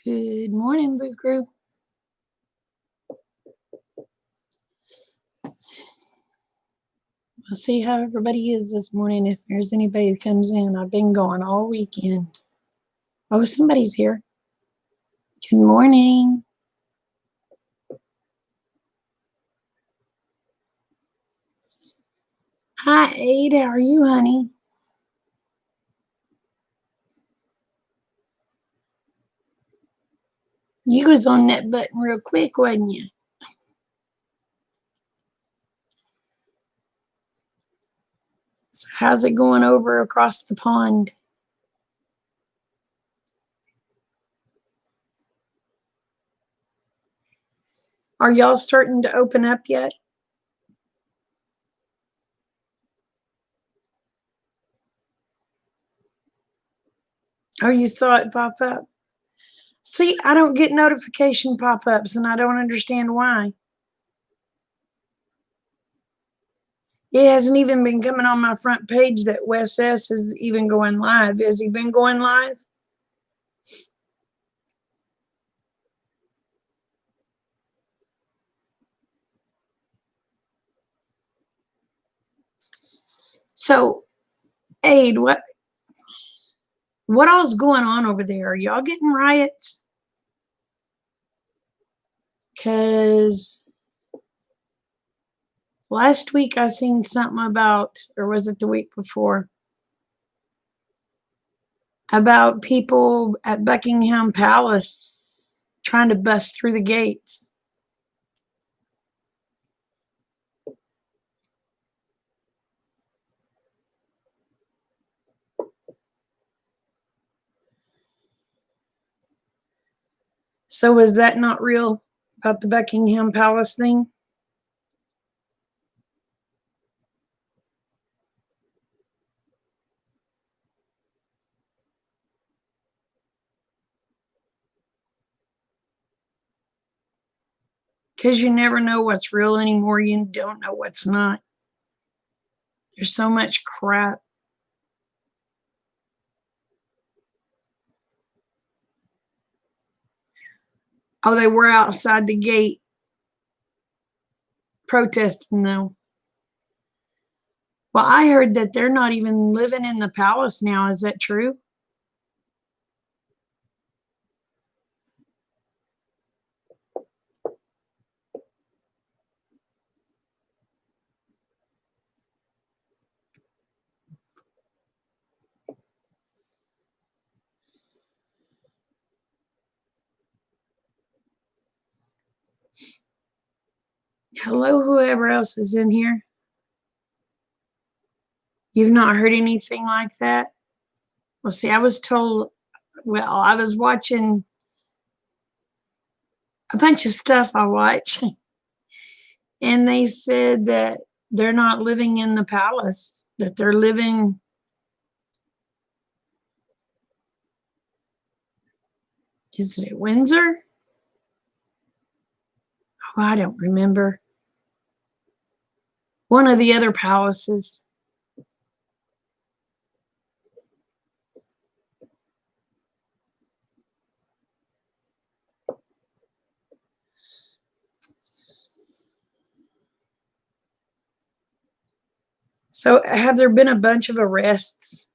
Good morning, Boo Crew. We'll see how everybody is this morning. If there's anybody that comes in, I've been gone all weekend. Oh, somebody's here. Good morning. Hi, Aid. How are you, honey? You was on that button real quick, wasn't you? So how's it going over across the pond? Are y'all starting to open up yet? Oh, you saw it pop up. See, I don't get notification pop-ups, and I don't understand why. It hasn't even been coming on my front page that Wes S is even going live. Has he been going live? So, Aid, what all's going on over there? Are y'all getting riots? Because last week I seen something about, or was it the week before, about people at Buckingham Palace trying to bust through the gates. So is that not real about the Buckingham Palace thing? Because you never know what's real anymore. You don't know what's not. There's so much crap. Oh, they were outside the gate protesting, though. Well, I heard that they're not even living in the palace now. Is that true? Hello, whoever else is in here. You've not heard anything like that? Well, see, I was told, well, I was watching a bunch of stuff I watch, and they said that they're not living in the palace, that they're living. Is it at Windsor? Oh, I don't remember. One of the other palaces. So, have there been a bunch of arrests?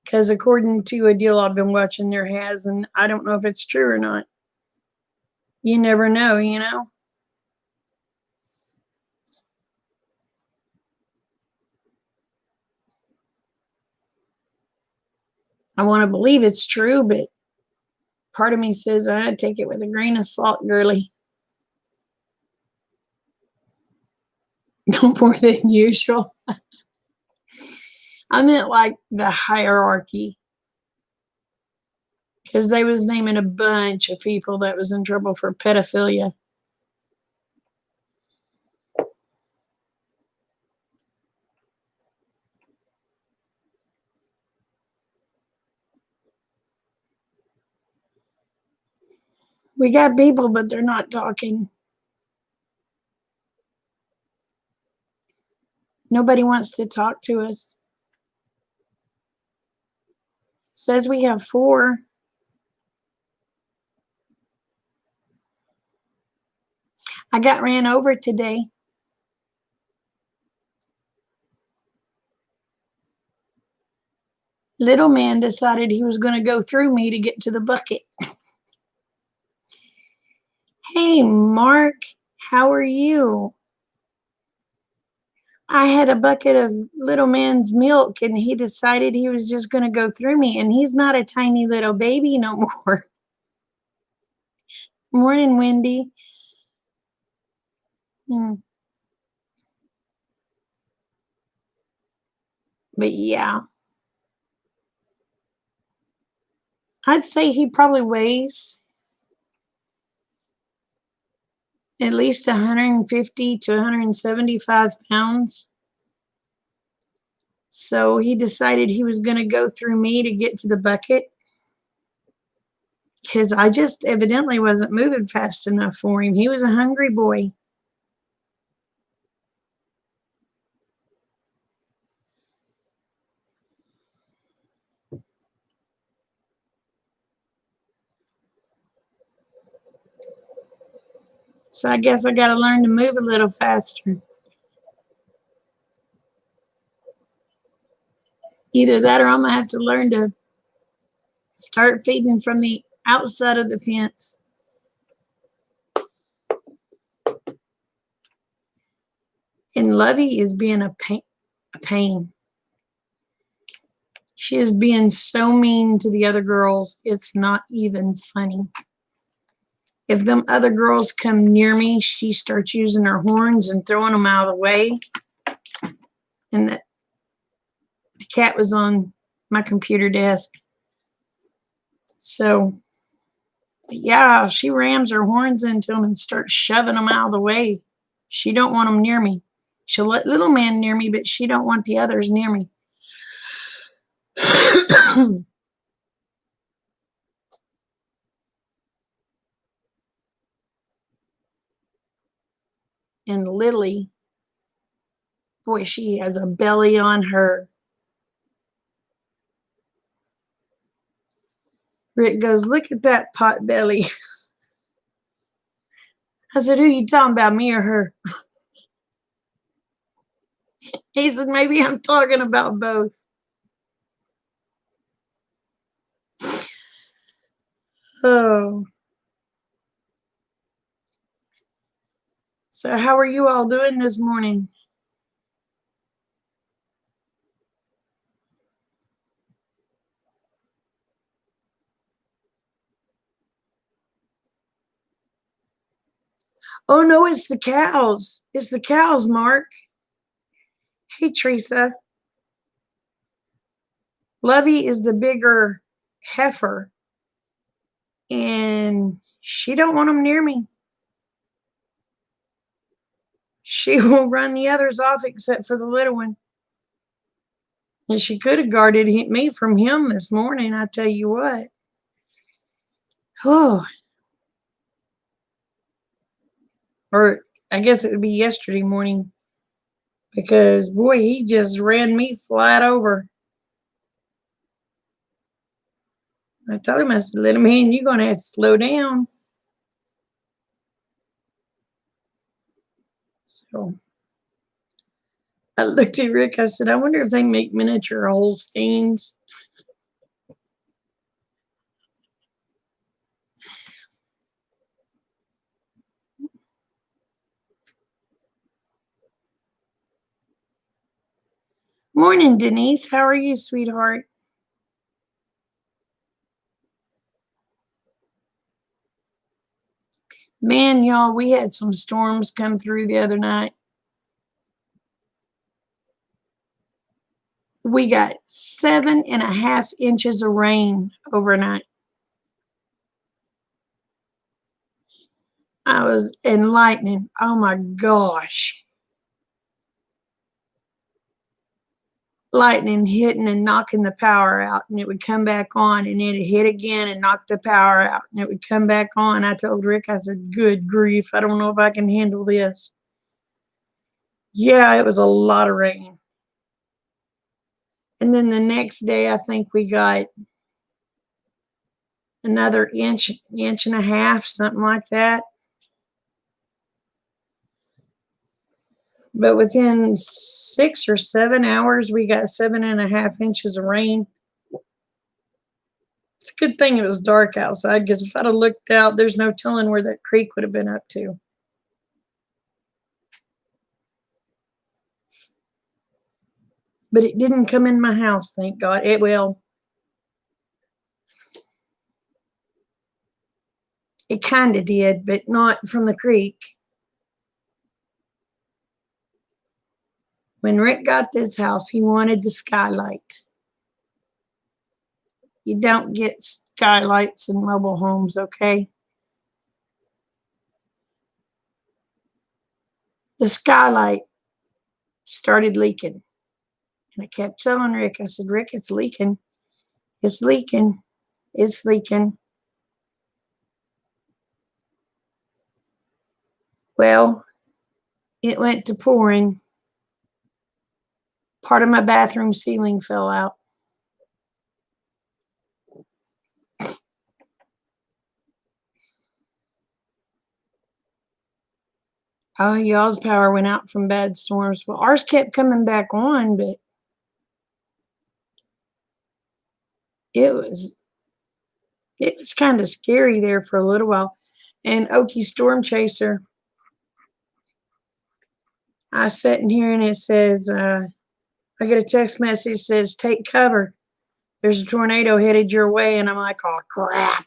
Because according to a deal I've been watching, there has, and I don't know if it's true or not. You never know, you know? I want to believe it's true, but part of me says I'd take it with a grain of salt, girly. No more than usual. I meant like the hierarchy. Because they was naming a bunch of people that was in trouble for pedophilia. We got people, but they're not talking. Nobody wants to talk to us. Says we have 4. I got ran over today. Little man decided he was going to go through me to get to the bucket. Hey, Mark, how are you? I had a bucket of little man's milk and he decided he was just going to go through me, and he's not a tiny little baby no more. Morning, Wendy. Hmm. But yeah, I'd say he probably weighs at least 150 to 175 pounds. So he decided he was going to go through me to get to the bucket because I just evidently wasn't moving fast enough for him. He was a hungry boy. So I guess I got to learn to move a little faster. Either that or I'm going to have to learn to start feeding from the outside of the fence. And Lovey is being a pain. She is being so mean to the other girls. It's not even funny. If them other girls come near me, she starts using her horns and throwing them out of the way. And the cat was on my computer desk. So, yeah, she rams her horns into them and starts shoving them out of the way. She don't want them near me. She'll let little man near me, but she don't want the others near me. And Lily, boy, she has a belly on her. Rick goes, look at that pot belly. I said, who you talking about, me or her? He said, maybe I'm talking about both. Oh. So how are you all doing this morning? Oh no, it's the cows. It's the cows, Mark. Hey, Teresa. Lovey is the bigger heifer, and she don't want them near me. She will run the others off except for the little one. And she could have guarded me from him this morning, I tell you what. Oh. Or I guess it would be yesterday morning, because boy, he just ran me flat over. I told him, I said, little man, you're going to have to slow down. So I looked at Rick. I said, I wonder if they make miniature Holsteins. Morning, Denise. How are you, sweetheart? Man, y'all, we had some storms come through the other night. We got 7.5 inches of rain overnight. And lightning. Oh my gosh. Lightning hitting and knocking the power out, and it would come back on, and it'd hit again and knock the power out, and it would come back on. I told Rick, I said, good grief, I don't know if I can handle this. Yeah, it was a lot of rain. And then the next day, I think we got another inch and a half, something like that. But within 6 or 7 hours, we got 7.5 inches of rain. It's a good thing it was dark outside, because if I'd have looked out, there's no telling where that creek would have been up to. But it didn't come in my house, thank God. It will. It kind of did, but not from the creek. When Rick got this house, he wanted the skylight. You don't get skylights in mobile homes, okay? The skylight started leaking. And I kept telling Rick, I said, Rick, it's leaking. It's leaking. It's leaking. Well, it went to pouring. Part of my bathroom ceiling fell out. Oh, y'all's power went out from bad storms. Well, ours kept coming back on, but it was kind of scary there for a little while. And Okie Storm Chaser, I sat in here and it says, I get a text message that says, take cover. There's a tornado headed your way. And I'm like, oh, crap.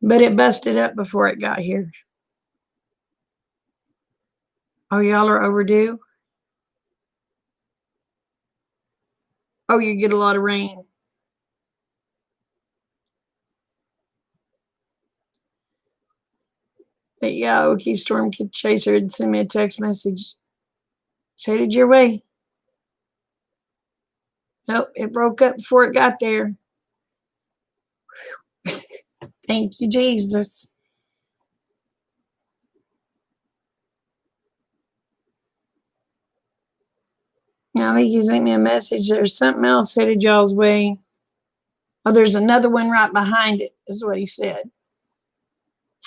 But it busted up before it got here. Oh, y'all are overdue? Oh, you get a lot of rain. But yeah, Okie Storm Chaser had sent me a text message. It's headed your way. Nope, it broke up before it got there. Thank you, Jesus. I think he sent me a message. There's something else headed y'all's way. Oh, there's another one right behind it, is what he said.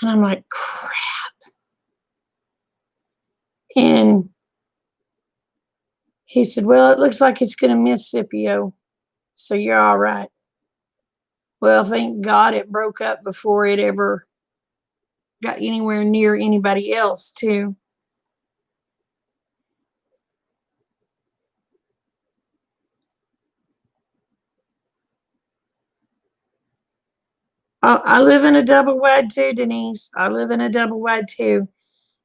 And I'm like, crap. And he said, well, it looks like it's going to miss Scipio, so you're all right. Well, thank God it broke up before it ever got anywhere near anybody else, too. Oh, I live in a double wide too, Denise. I live in a double wide too.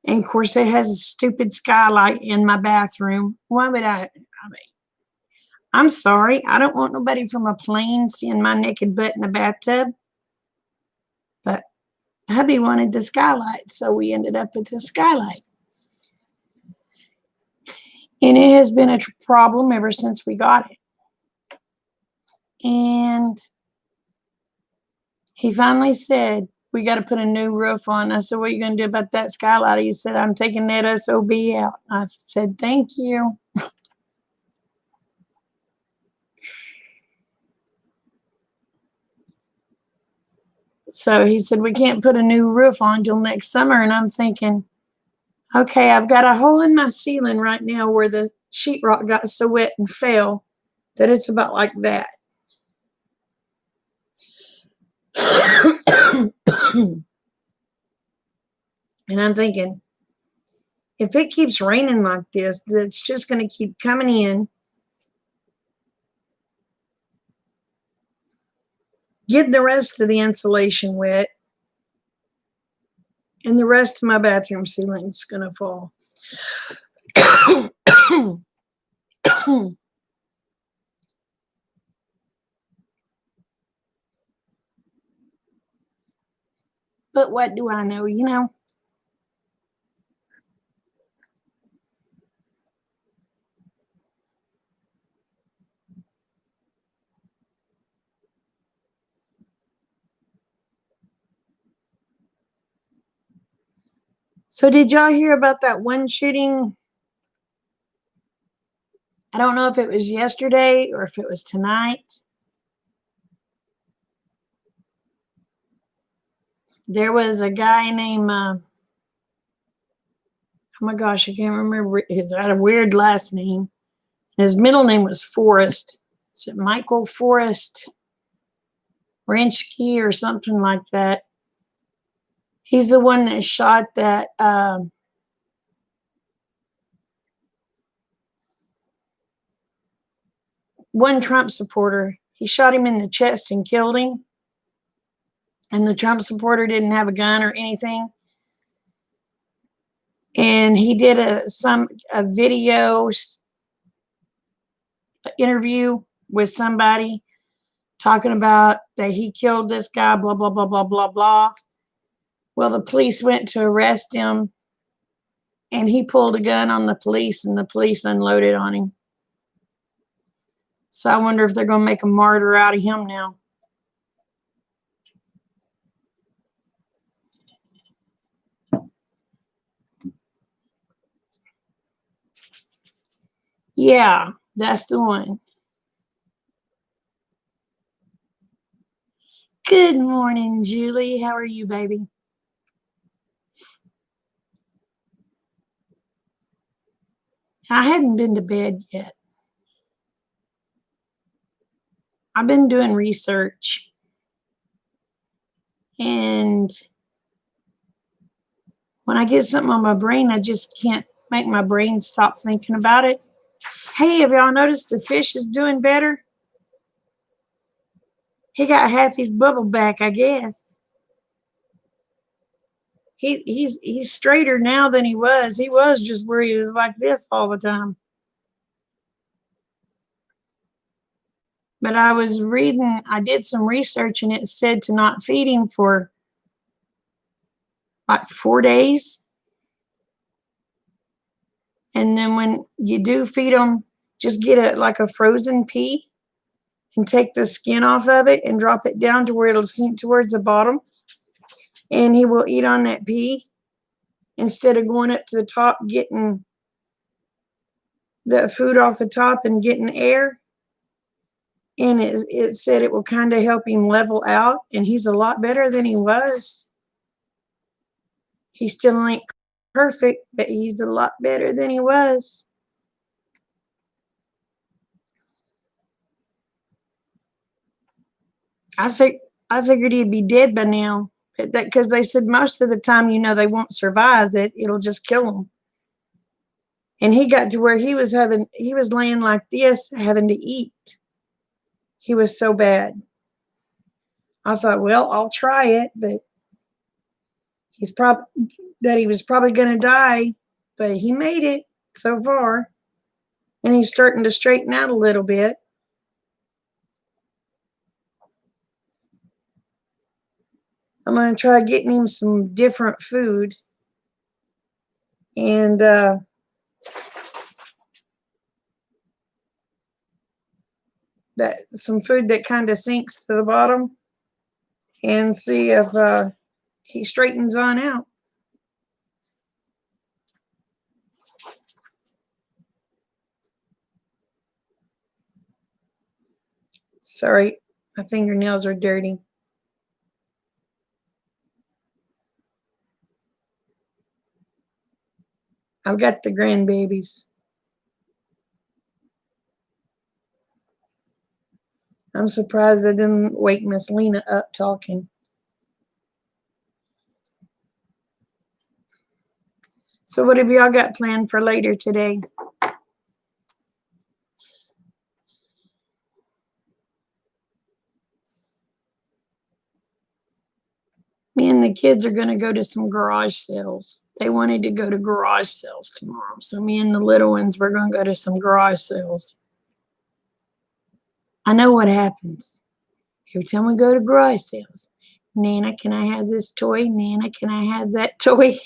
And of course, it has a stupid skylight in my bathroom. Why would I mean, I'm sorry. I don't want nobody from a plane seeing my naked butt in the bathtub. But hubby wanted the skylight, so we ended up with the skylight. And it has been a problem ever since we got it. And he finally said, we got to put a new roof on. I said, what are you going to do about that skylight? He said, I'm taking that SOB out. I said, thank you. So he said, we can't put a new roof on till next summer. And I'm thinking, okay, I've got a hole in my ceiling right now where the sheetrock got so wet and fell that it's about like that. And I'm thinking, if it keeps raining like this, it's just going to keep coming in. Get the rest of the insulation wet. And the rest of my bathroom ceiling is going to fall. But what do I know, you know? So did y'all hear about that one shooting? I don't know if it was yesterday or if it was tonight. There was a guy named Oh my gosh, I can't remember. He's got a weird last name. His middle name was Forrest. Is it Michael Forrest Rensky or something like that? He's the one that shot that one Trump supporter. He shot him in the chest and killed him. And the Trump supporter didn't have a gun or anything. And he did a video interview with somebody talking about that he killed this guy, blah, blah, blah, blah, blah, blah. Well, the police went to arrest him, and he pulled a gun on the police, and the police unloaded on him. So I wonder if they're going to make a martyr out of him now. Yeah, that's the one. Good morning, Julie. How are you, baby? I hadn't been to bed yet. I've been doing research, and when I get something on my brain, I just can't make my brain stop thinking about it. Hey, have y'all noticed the fish is doing better? He got half his bubble back, I guess. He's straighter now than he was. He was just where he was like this all the time. But I was reading, I did some research, and it said to not feed him for like 4 days. And then when you do feed them, just get a frozen pea and take the skin off of it and drop it down to where it'll sink towards the bottom. And he will eat on that pea instead of going up to the top, getting the food off the top and getting air. And it said it will kind of help him level out, and he's a lot better than he was. He still ain't perfect, but he's a lot better than he was. I figured he'd be dead by now, because they said most of the time, they won't survive, that it'll just kill them. And he got to where he was laying like this, having to eat. He was so bad. I thought, well, I'll try it, but he was probably going to die, but he made it so far. And he's starting to straighten out a little bit. I'm going to try getting him some different food. And some food that kind of sinks to the bottom, and see if he straightens on out. Sorry, my fingernails are dirty. I've got the grandbabies. I'm surprised I didn't wake Miss Lena up talking. So what have y'all got planned for later today? Me and the kids are going to go to some garage sales. They wanted to go to garage sales tomorrow. So me and the little ones, we're going to go to some garage sales. I know what happens. Every time we go to garage sales, Nana, can I have this toy? Nana, can I have that toy?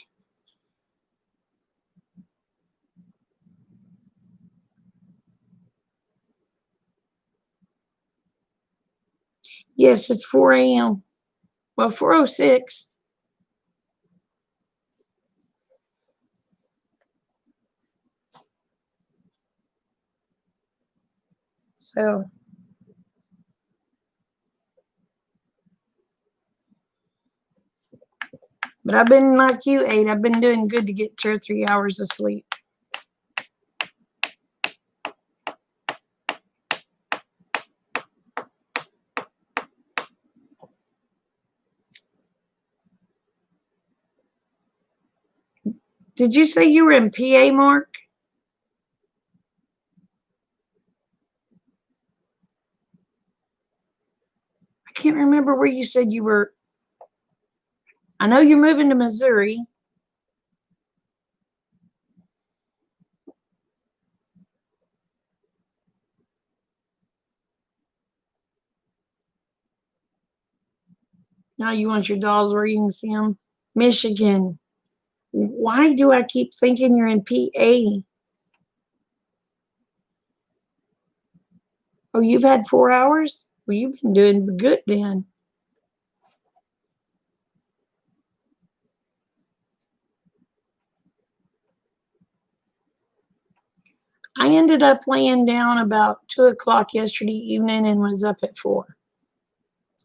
Yes, it's 4 a.m. Well, 4:06. So But I've been like you, 8. I've been doing good to get 2 or 3 hours of sleep. Did you say you were in PA, Mark? I can't remember where you said you were. I know you're moving to Missouri. Now you want your dolls where you can see them. Michigan. Why do I keep thinking you're in PA? Oh, you've had 4 hours? Well, you've been doing good then. I ended up laying down about 2 o'clock yesterday evening and was up at 4.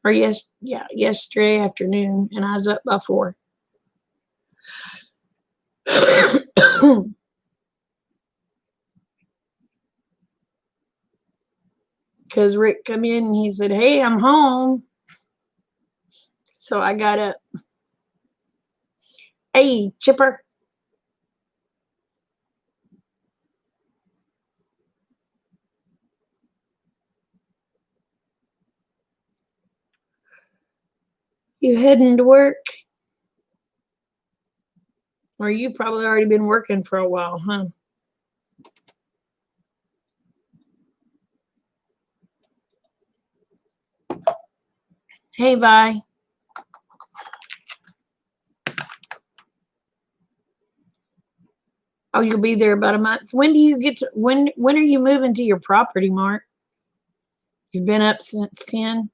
Or yesterday afternoon, and I was up by 4. Because Rick come in and he said, "Hey, I'm home." So I got up. Hey, Chipper. You heading to work? Or you've probably already been working for a while, huh? Hey, Vi. Oh, you'll be there about a month. When do you get to when are you moving to your property, Mark? You've been up since 10?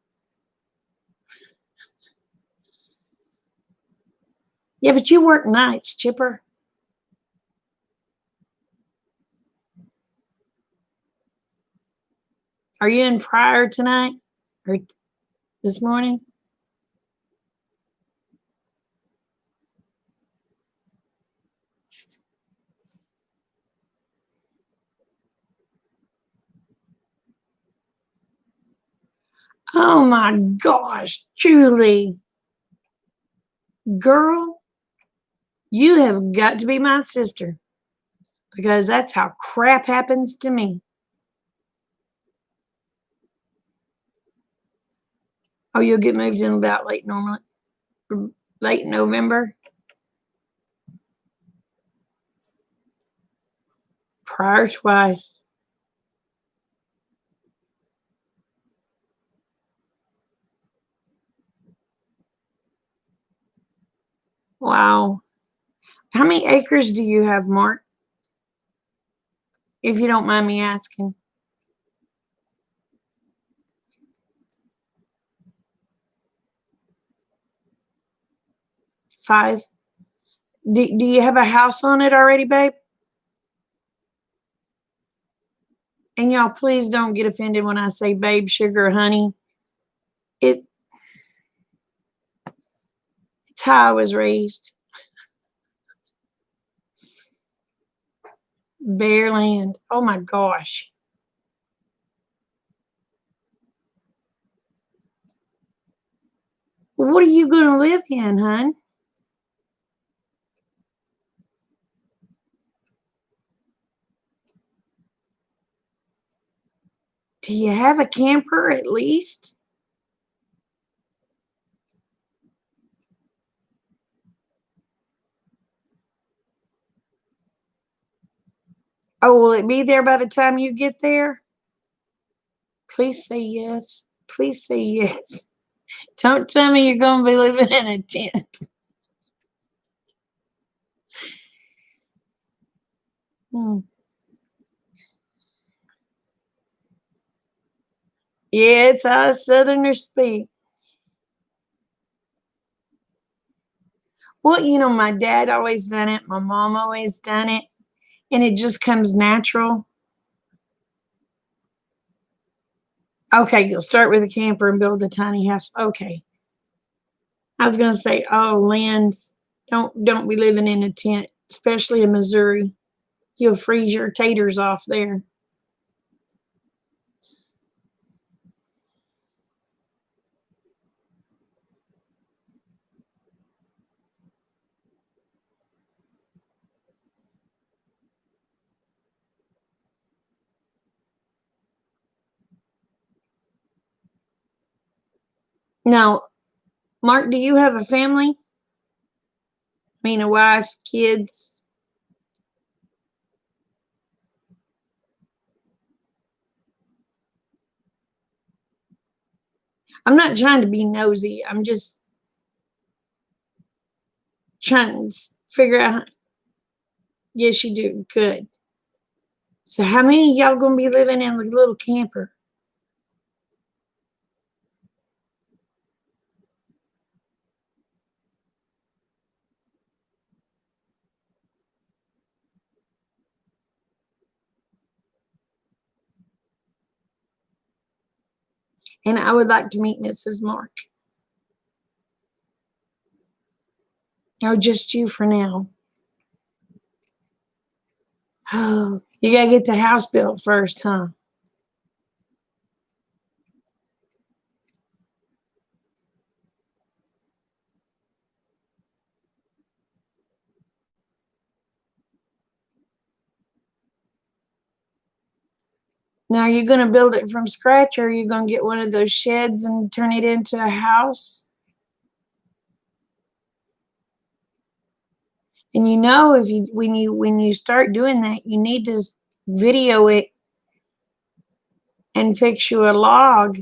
Yeah, but you work nights, Chipper. Are you in Pryor tonight? Or this morning? Oh my gosh, Julie. Girl, you have got to be my sister because that's how crap happens to me. Oh, you'll get moved in about late November. Pryor twice. Wow. How many acres do you have, Mark? If you don't mind me asking. 5. Do you have a house on it already, babe? And y'all, please don't get offended when I say babe, sugar, honey. It's how I was raised. Bare land. Oh my gosh. What are you going to live in, hon? Do you have a camper at least? Oh, will it be there by the time you get there? Please say yes. Please say yes. Don't tell me you're going to be living in a tent. Hmm. Yeah, it's how Southerners speak. Well, my dad always done it. My mom always done it. And it just comes natural. Okay, you'll start with a camper and build a tiny house. Okay. I was going to say, oh, Lynn's. Don't be living in a tent, especially in Missouri. You'll freeze your taters off there. Now, Mark, do you have a family? I mean, a wife, kids? I'm not trying to be nosy. I'm just trying to figure out. Yes, you do. Good. So, how many of y'all gonna be living in a little camper? And I would like to meet Mrs. Mark. Or just you for now. Oh, you gotta get the house built first, huh? Now, are you gonna build it from scratch, or are you gonna get one of those sheds and turn it into a house? And you know, if you when you start doing that, you need to video it and fix you a log,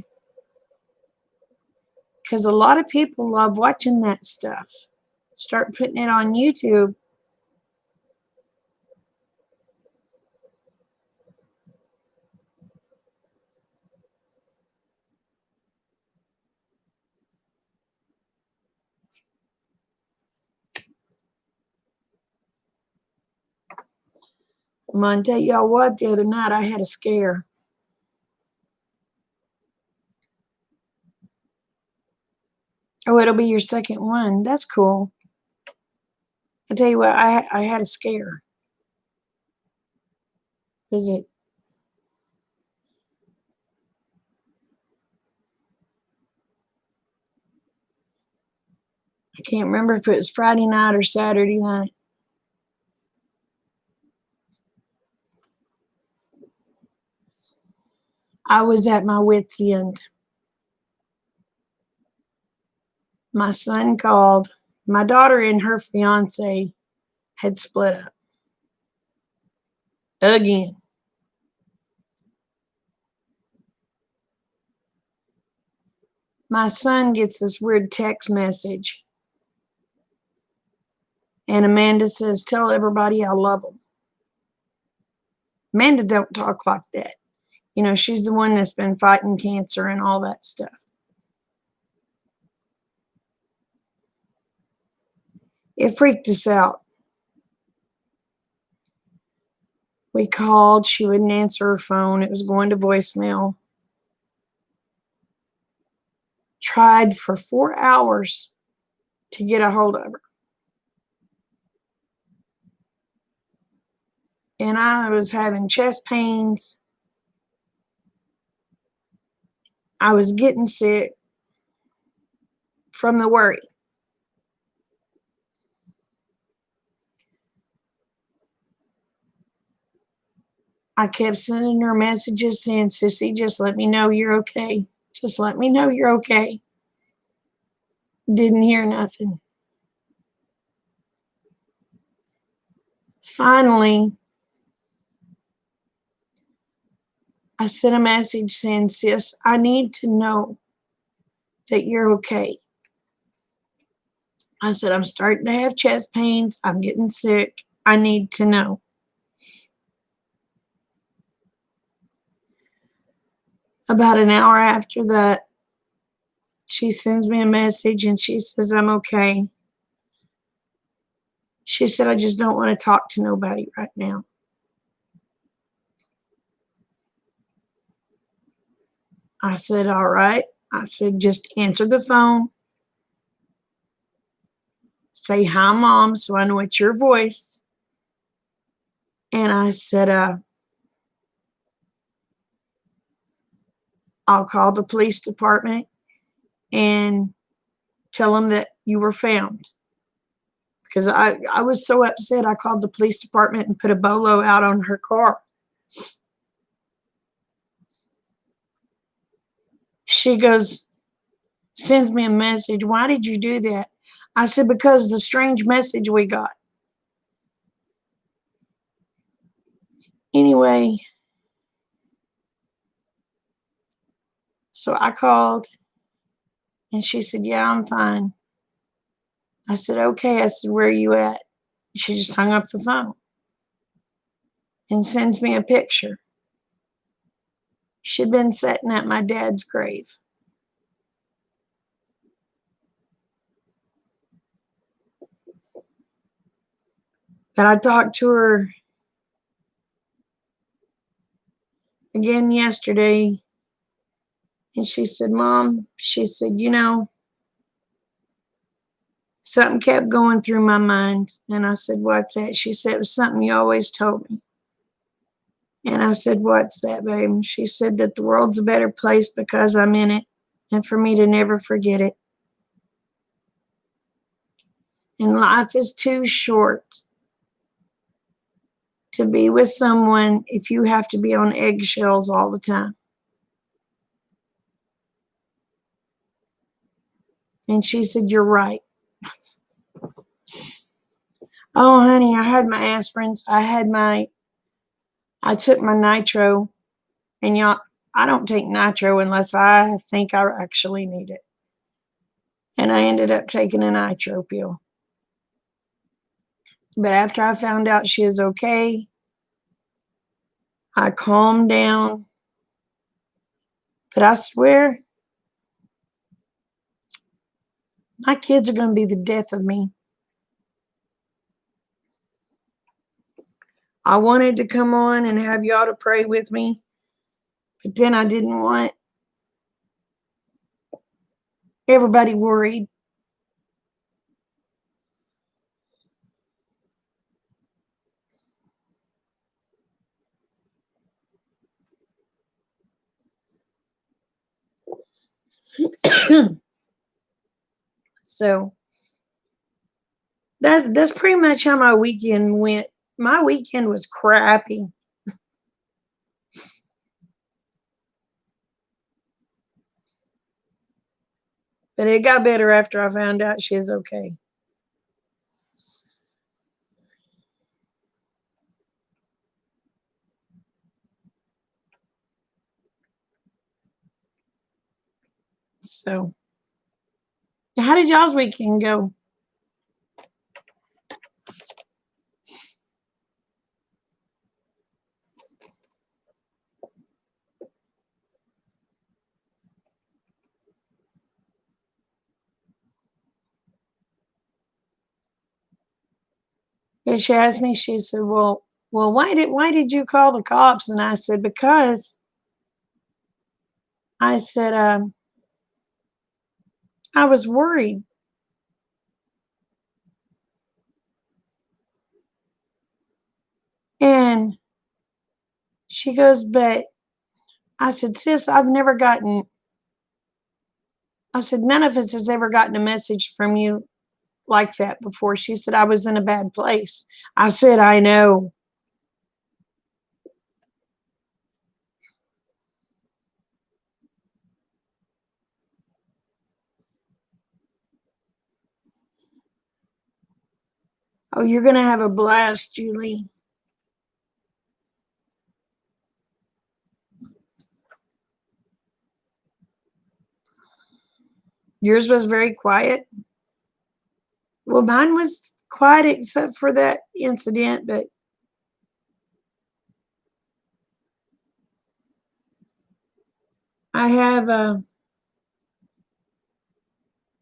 because a lot of people love watching that stuff. Start putting it on YouTube. I'm gonna tell y'all what, the other night I had a scare. Oh, it'll be your second one. That's cool. I tell you what, I had a scare. Is it? I can't remember if it was Friday night or Saturday night. I was at my wit's end. My son called. My daughter and her fiance had split up again. My son gets this weird text message, and Amanda says, "Tell everybody I love them." Amanda don't talk like that. You know, she's the one that's been fighting cancer and all that stuff. It freaked us out. We called. She wouldn't answer her phone. It was going to voicemail. Tried for 4 hours to get a hold of her. And I was having chest pains. I was getting sick from the worry. I kept sending her messages saying, "Sissy, just let me know you're okay. Just let me know you're okay." Didn't hear nothing. Finally, I sent a message saying, "Sis, I need to know that you're okay." I said, "I'm starting to have chest pains. I'm getting sick. I need to know." About an hour after that, she sends me a message and she says, "I'm okay." She said, "I just don't want to talk to nobody right now." I said, "All right." I said, "Just answer the phone say, hi, Mom, so I know it's your voice. And I said, I'll call the police department and tell them that you were found. Because I was so upset, I called the police department and put a bolo out on her car. She goes, sends me a message. Why did you do that? I said, because the strange message we got. Anyway, so I called and she said, yeah, I'm fine. I said, okay. I said, where are you at? She just hung up the phone and sends me a picture. She'd been sitting at my dad's grave. But I talked to her again yesterday, and she said, Mom, she said, something kept going through my mind. And I said, what's that? She said, it was something you always told me. And I said, what's that, babe? And she said that the world's a better place because I'm in it, and for me to never forget it. And life is too short to be with someone if you have to be on eggshells all the time. And she said, you're right. Oh, honey, I had my aspirins. I took my nitro, and y'all, I don't take nitro unless I think I actually need it. And I ended up taking a nitro pill. But after I found out she was okay, I calmed down. But I swear, my kids are going to be the death of me. I wanted to come on and have y'all to pray with me, but then I didn't want everybody worried. So that's pretty much how my weekend went. My weekend was crappy. But it got better after I found out she was okay. So, how did y'all's weekend go? And she asked me, she said, well, why did you call the cops? And I said, because I said, I was worried. And she goes, but I said, sis, I said, none of us has ever gotten a message from you like that before. She said, I was in a bad place. I said, I know. Oh, you're going to have a blast, Julie. Yours was very quiet. Well, mine was quiet except for that incident, but I have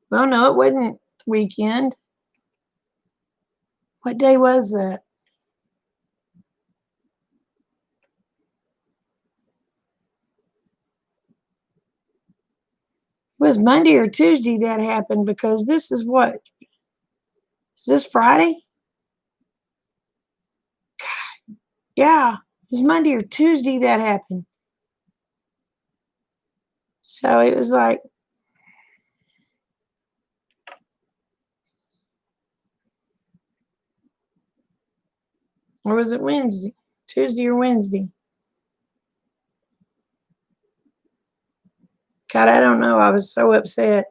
well, no, it wasn't weekend. What day was that? It was Monday or Tuesday that happened because this is what? Is this Friday? Yeah, it was Monday or Tuesday that happened. So it was like, or was it Wednesday? Tuesday or Wednesday? God, I don't know. I was so upset.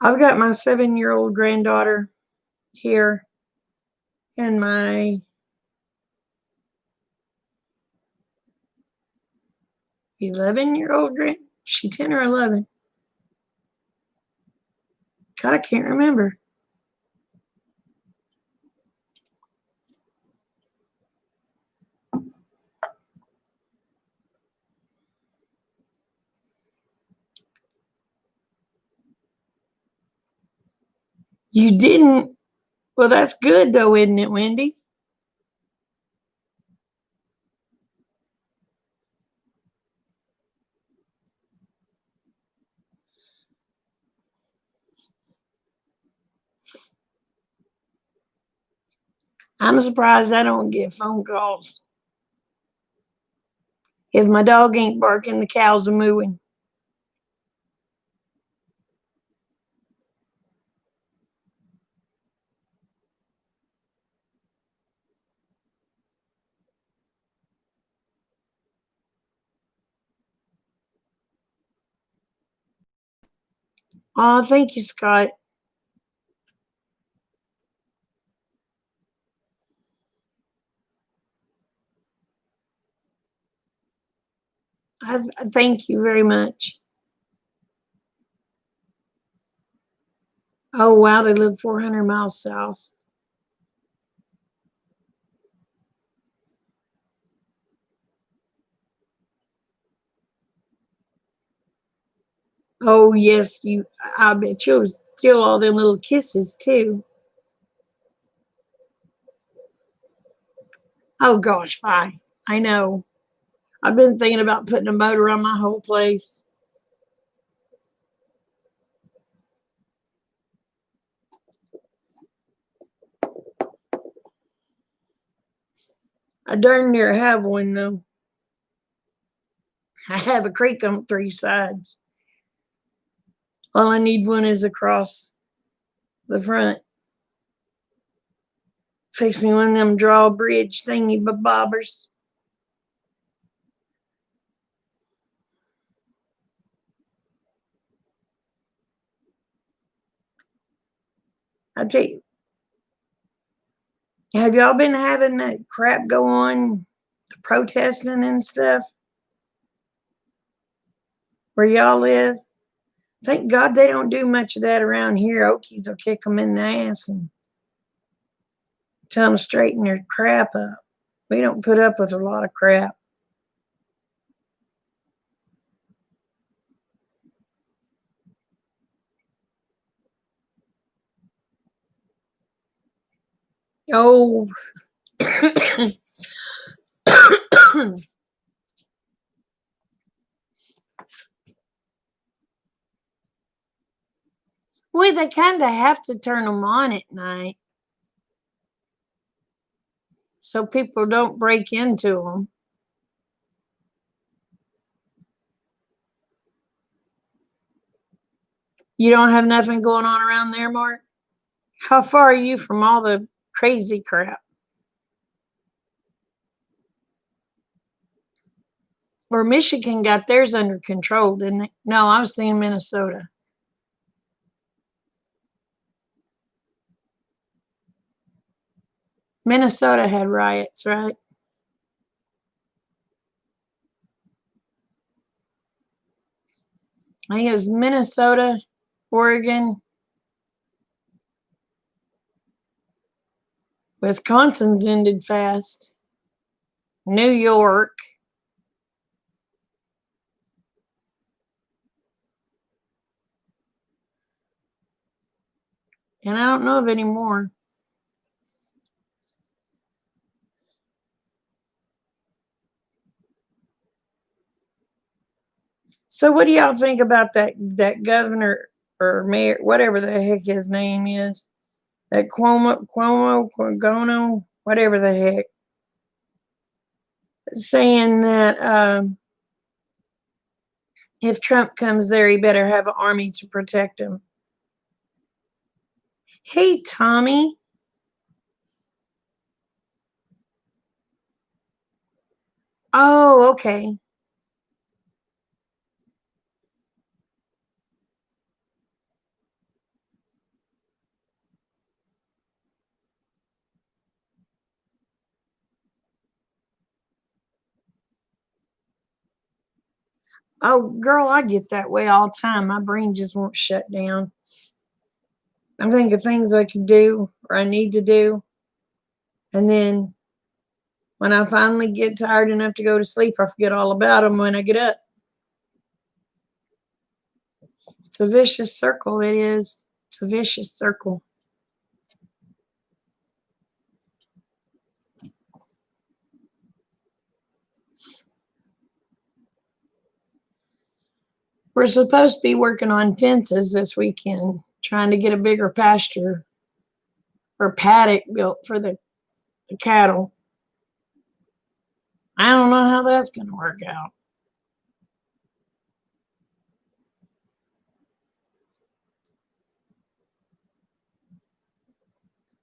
I've got my 7-year-old granddaughter here and my 11-year-old grand. She 10 or 11? God, I can't remember. You didn't? Well, that's good though, isn't it, Wendy? I'm surprised I don't get phone calls. If my dog ain't barking, the cows are mooing. Oh, thank you, Scott. I thank you very much. Oh, wow, they live 400 miles south. Oh, yes, you. I bet you'll steal all them little kisses too. Oh gosh, bye. I know. I've been thinking about putting a moat around my whole place. I darn near have one though. I have a creek on 3 sides. All I need one is across the front. Fix me one of them drawbridge thingy bobbers. I tell you, have y'all been having that crap go on, the protesting and stuff where y'all live? Thank God they don't do much of that around here. Okies will kick them in the ass and tell them to straighten their crap up. We don't put up with a lot of crap. Oh, well, they kind of have to turn them on at night so people don't break into them. You don't have nothing going on around there, Mark? How far are you from all the crazy crap? Or Michigan got theirs under control, didn't it? No, I was thinking Minnesota. Minnesota had riots, right? I think it was Minnesota, Oregon, Wisconsin's ended fast, New York. And I don't know of any more. So what do y'all think about that governor or Mayor, whatever the heck his name is, that Cuomo, whatever the heck, saying that if Trump comes there, he better have an army to protect him. Hey, Tommy. Oh, okay. Oh, girl, I get that way all the time. My brain just won't shut down. I'm thinking of things I could do or I need to do. And then when I finally get tired enough to go to sleep, I forget all about them when I get up. It's a vicious circle, it is. It's a vicious circle. We're supposed to be working on fences this weekend, trying to get a bigger pasture or paddock built for the cattle. I don't know how that's going to work out.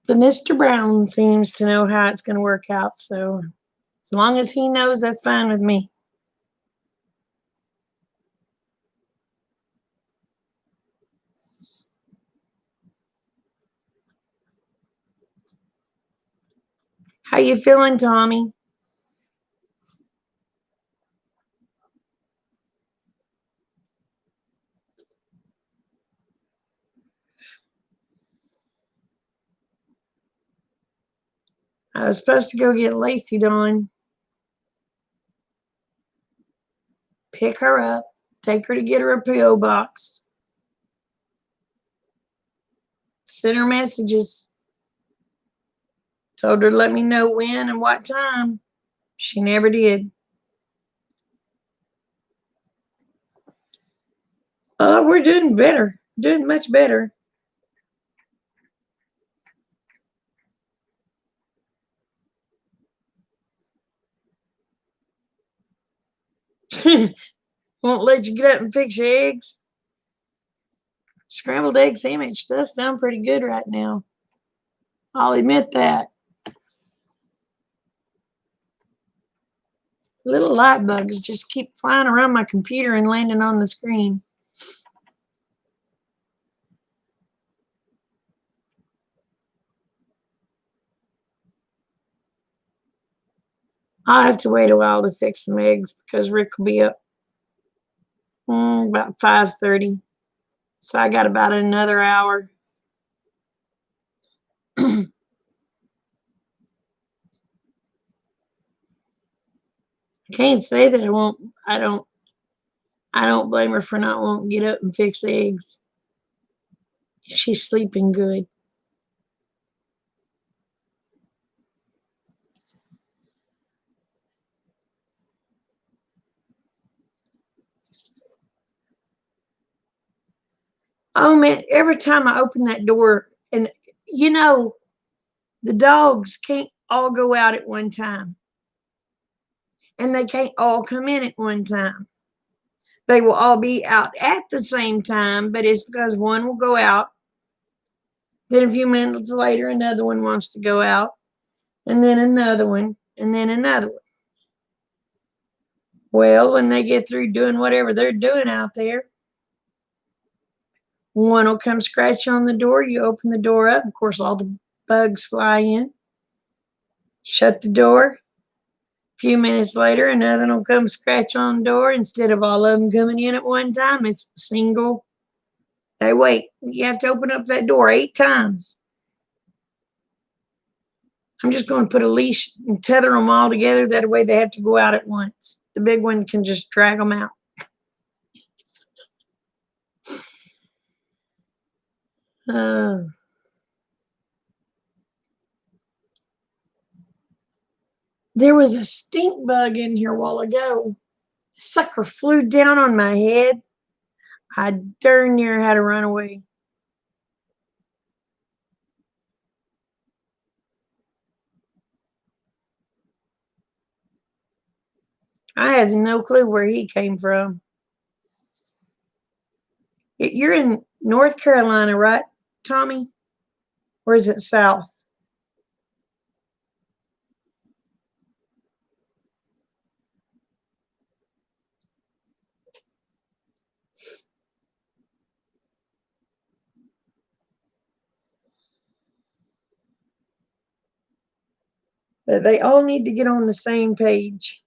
But Mr. Brown seems to know how it's going to work out. So as long as he knows, that's fine with me. How you feeling, Tommy? I was supposed to go get Lacey Dawn, pick her up, take her to get her a P.O. box, send her messages, told her to let me know when and what time. She never did. Oh, we're doing better, doing much better. Won't let you get up and fix your eggs. Scrambled egg sandwich does sound pretty good right now. I'll admit that. Little light bugs just keep flying around my computer and landing on the screen. I'll have to wait a while to fix some eggs because Rick will be up about 5:30. So I got about another hour. I can't say that I won't. I don't blame her for not wanting to get up and fix eggs. She's sleeping good. Oh man, every time I open that door, and you know, the dogs can't all go out at one time, and they can't all come in at one time. They will all be out at the same time, but it's because one will go out. Then a few minutes later, another one wants to go out, and then another one, and then another one. Well, when they get through doing whatever they're doing out there, one will come scratch on the door. You open the door up. Of course, all the bugs fly in. Shut the door. A few minutes later, another one will come scratch on the door. Instead of all of them coming in at one time, it's single. They wait. You have to open up that door 8 times. I'm just going to put a leash and tether them all together. That way they have to go out at once. The big one can just drag them out. There was a stink bug in here a while ago. The sucker flew down on my head. I darn near had to run away. I had no clue where he came from. You're in North Carolina, right, Tommy? Or is it South? But they all need to get on the same page.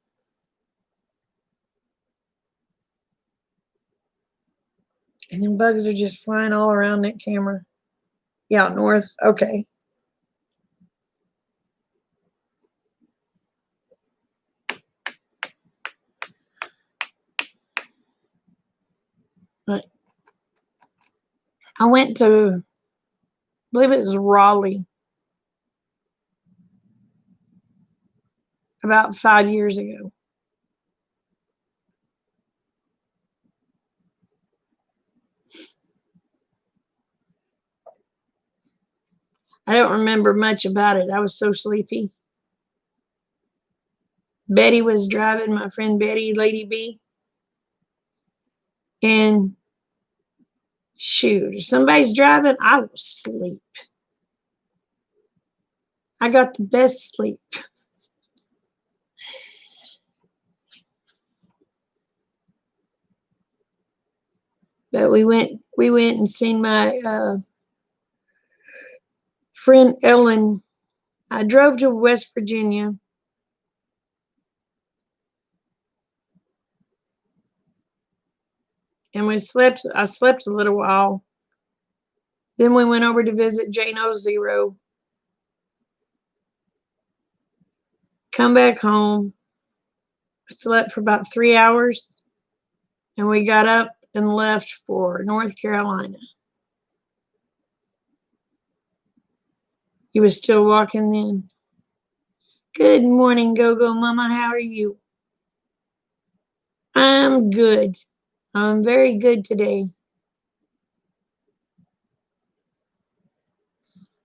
And then bugs are just flying all around that camera. Yeah, north. Okay. Right. I went to, I believe it was Raleigh, about 5 years ago. I don't remember much about it. I was so sleepy. Betty was driving, my friend Betty, Lady B. And shoot, if somebody's driving, I will sleep. I got the best sleep. But we went and seen my friend Ellen. I drove to West Virginia. And I slept a little while. Then we went over to visit Jane O Zero. Come back home. I slept for about 3 hours. And we got up and left for North Carolina. He was still walking then. Good morning, Go-Go Mama. How are you? I'm good. I'm very good today.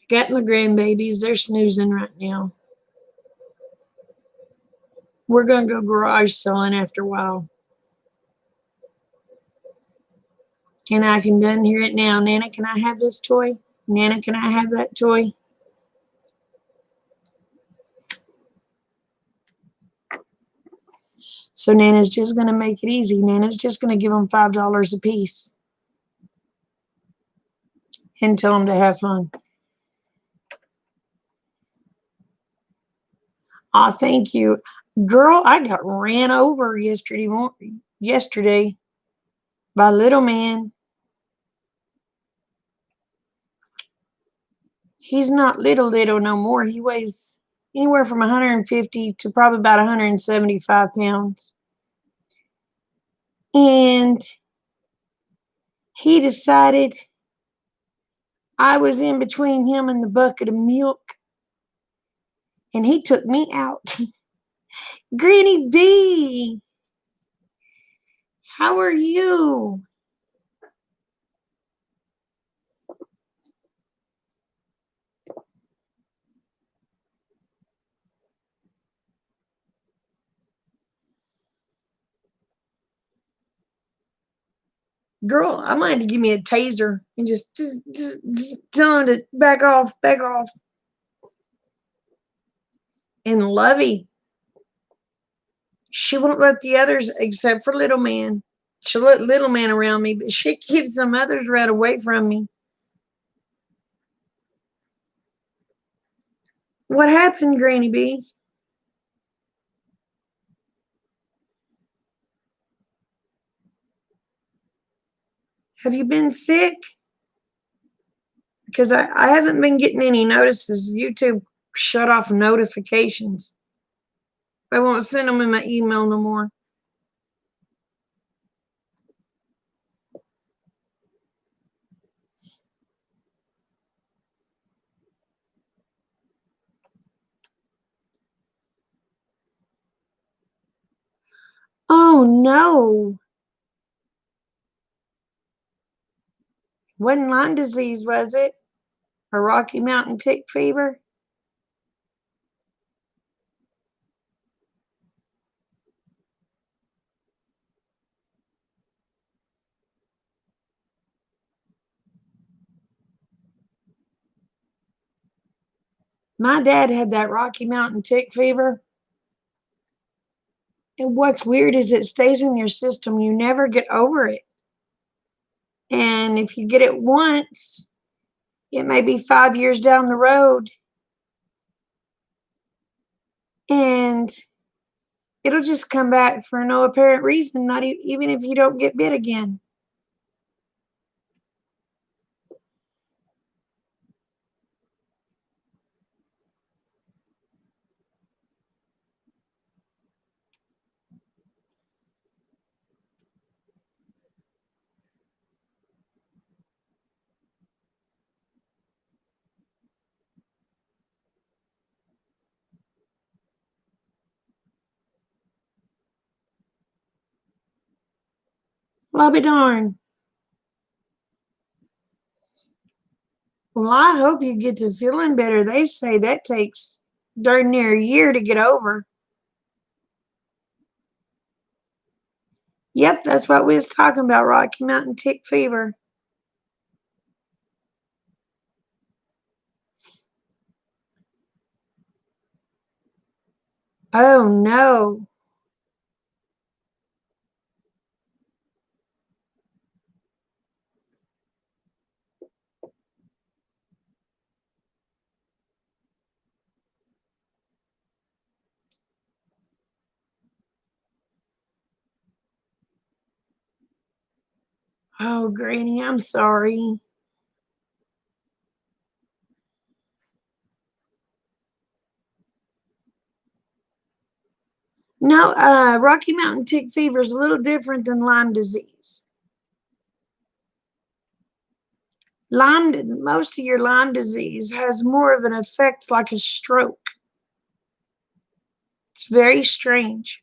Got my grandbabies. They're snoozing right now. We're going to go garage selling after a while. And I can done hear it now. Nana, can I have this toy? Nana, can I have that toy? So Nana's just going to make it easy. Nana's just going to give them $5 a piece and tell them to have fun. Aw, thank you. Girl, I got ran over yesterday by little man. He's not little no more. He weighs anywhere from 150 to probably about 175 pounds. And he decided I was in between him and the bucket of milk. And he took me out. Granny B, how are you? Girl, I might have to give me a taser and just tell him to back off, back off. And Lovey, she won't let the others, except for little man. She'll let little man around me, but she keeps some others right away from me. What happened, Granny B? Have you been sick? Because I haven't been getting any notices. YouTube shut off notifications. I won't send them in my email no more. Oh no. Wasn't Lyme disease, was it? Or Rocky Mountain tick fever? My dad had that Rocky Mountain tick fever. And what's weird is it stays in your system. You never get over it. And if you get it once, it may be 5 years down the road. And it'll just come back for no apparent reason, not even if you don't get bit again. Well, be darned. Well, I hope you get to feeling better. They say that takes darn near a year to get over. Yep, that's what we was talking about, Rocky Mountain tick fever. Oh no. Oh, Granny, I'm sorry. No, Rocky Mountain tick fever is a little different than Lyme disease. Most of your Lyme disease has more of an effect like a stroke. It's very strange.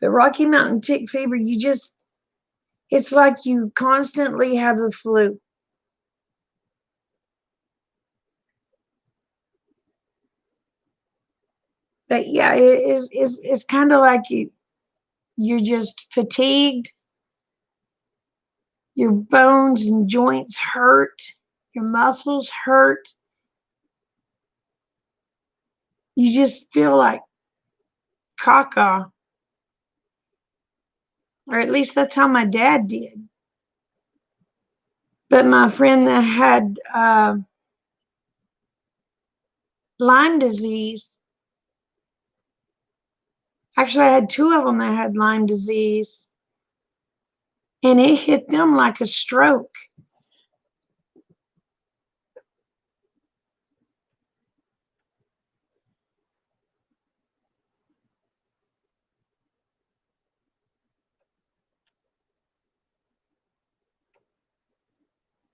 But Rocky Mountain tick fever, it's like you constantly have the flu. But yeah, it's kind of like you're just fatigued. Your bones and joints hurt. Your muscles hurt. You just feel like caca. Or at least that's how my dad did. But my friend that had Lyme disease, actually, I had two of them that had Lyme disease, and it hit them like a stroke.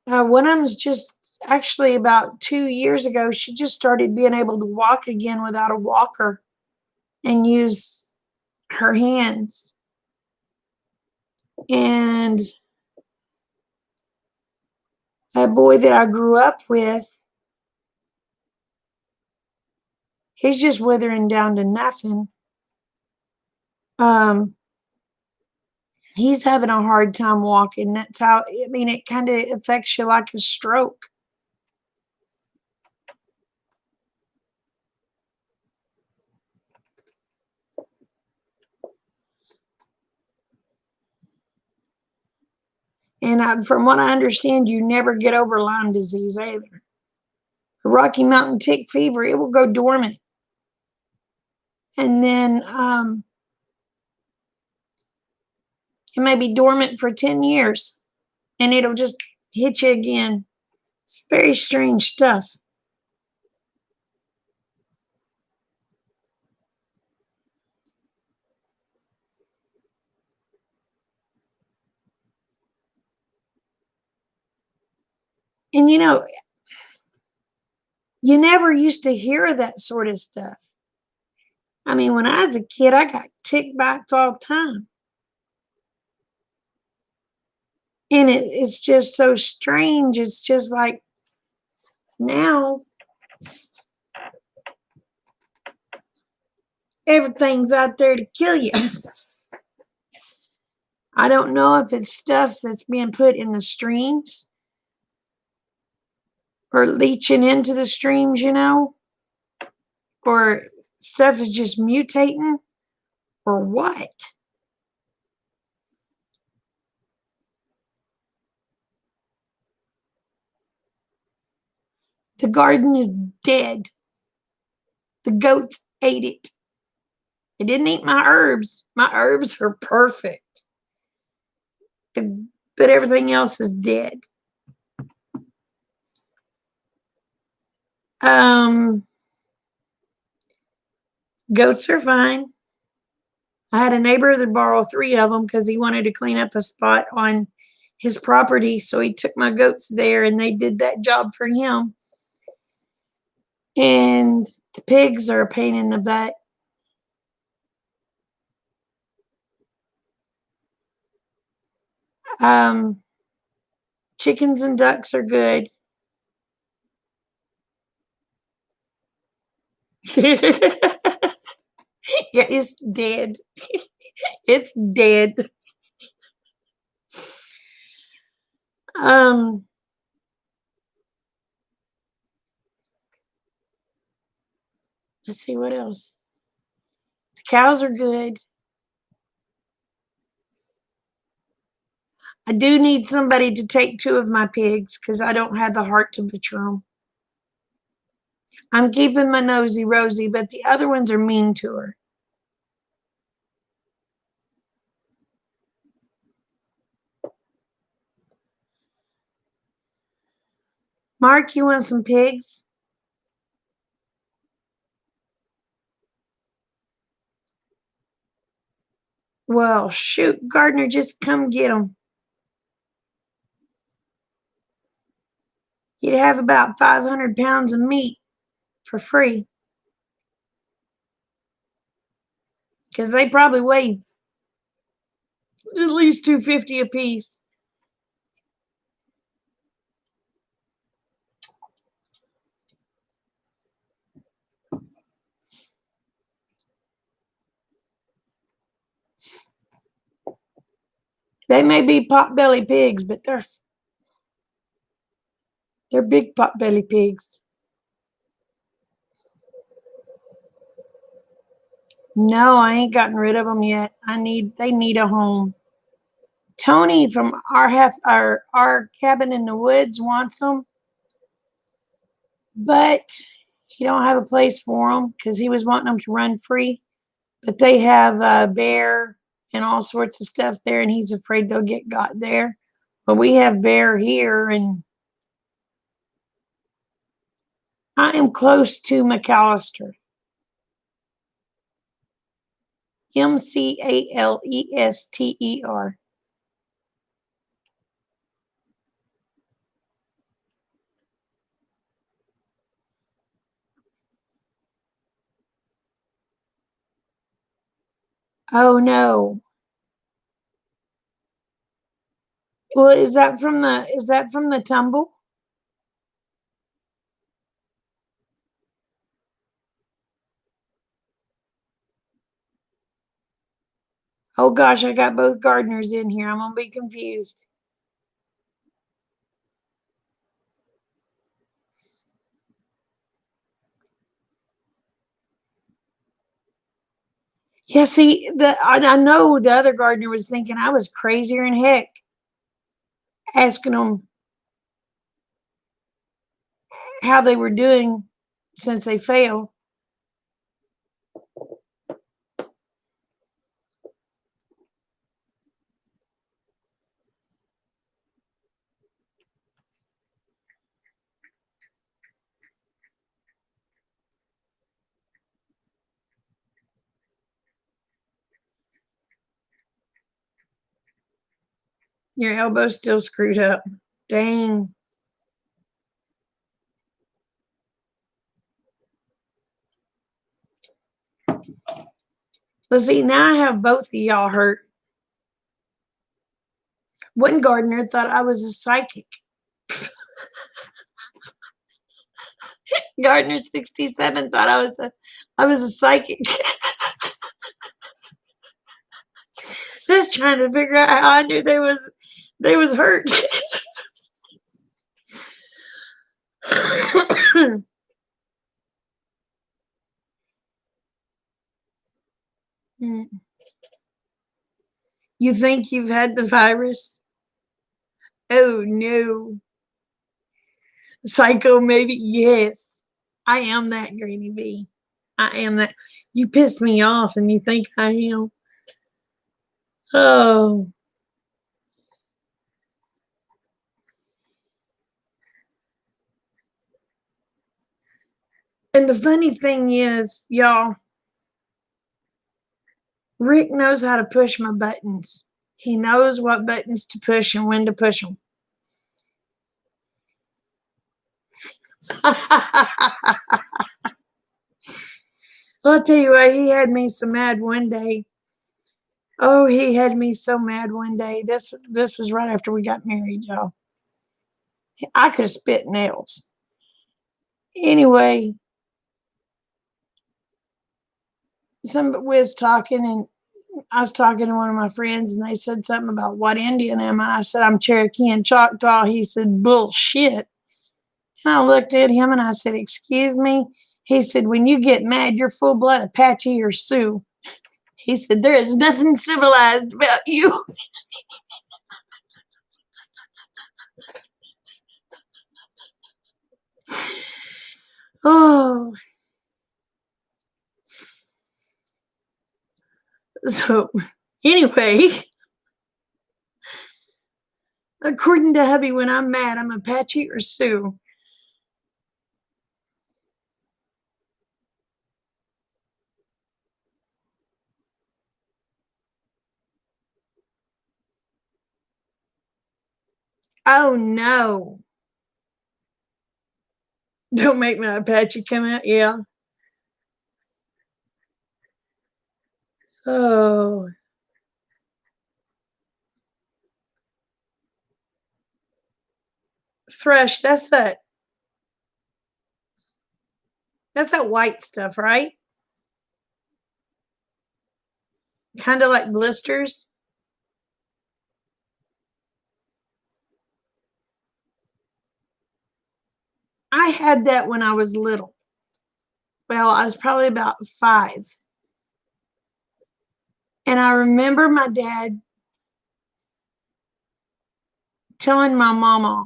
One of them's just actually about 2 years ago, she just started being able to walk again without a walker and use her hands. And a boy that I grew up with, he's just withering down to nothing. Um, he's having a hard time walking. That's how, I mean, it kind of affects you like a stroke. And from what I understand, you never get over Lyme disease either. Rocky Mountain tick fever, it will go dormant. And then it may be dormant for 10 years and it'll just hit you again. It's very strange stuff. And you never used to hear that sort of stuff. I mean, when I was a kid, I got tick bites all the time. And it's just so strange. It's just like now everything's out there to kill you. I don't know if it's stuff that's being put in the streams or leaching into the streams, or stuff is just mutating or what. The garden is dead. The goats ate it. They didn't eat my herbs. My herbs are perfect. But everything else is dead. Goats are fine. I had a neighbor that borrowed 3 of them because he wanted to clean up a spot on his property. So he took my goats there and they did that job for him. And the pigs are a pain in the butt. Chickens and ducks are good. Yeah, it's dead. It's dead. Let's see what else. The cows are good. I do need somebody to take 2 of my pigs because I don't have the heart to butcher them. I'm keeping my nosy Rosie, but the other ones are mean to her. Mark, you want some pigs? Well, shoot, Gardner, just come get them. You'd have about 500 pounds of meat for free. Because they probably weigh at least 250 a piece. They may be pot-belly pigs, but they're big pot-belly pigs. No, I ain't gotten rid of them yet. They need a home. Tony from our cabin in the woods wants them, but he don't have a place for them because he was wanting them to run free. But they have a bear and all sorts of stuff there, and he's afraid they'll get got there. But we have bear here, and I am close to McAllister. McAlester. Oh no. Well, is that from the tumble? Oh gosh, I got both gardeners in here. I'm gonna be confused. Yeah, see, I know the other gardener was thinking I was crazier than heck asking them how they were doing since they failed. Your elbow's still screwed up. Dang. Let's see, now I have both of y'all hurt. One gardener thought I was a psychic. Gardner 67 thought I was a psychic. Just trying to figure out how I knew they was hurt. You think you've had the virus? Oh no. Psycho, maybe? Yes. I am that, Granny B. I am that. You piss me off and you think I am. Oh. And the funny thing is, y'all, Rick knows how to push my buttons. He knows what buttons to push and when to push them. I'll tell you what, he had me so mad one day. Oh, he had me so mad one day. This was right after we got married, y'all. I could have spit nails. Anyway, we was talking, and I was talking to one of my friends, and they said something about what Indian am I? I said, I'm Cherokee and Choctaw. He said, bullshit. And I looked at him and I said, excuse me? He said, when you get mad, you're full blood Apache or Sioux. He said, there is nothing civilized about you. Oh. So, anyway, according to hubby, when I'm mad, I'm Apache or Sioux. Oh no. Don't make my Apache come out. Yeah. Oh. Thrush, that's that white stuff, right? Kind of like blisters. I had that when I was little. Well, I was probably about 5. And I remember my dad telling my mama,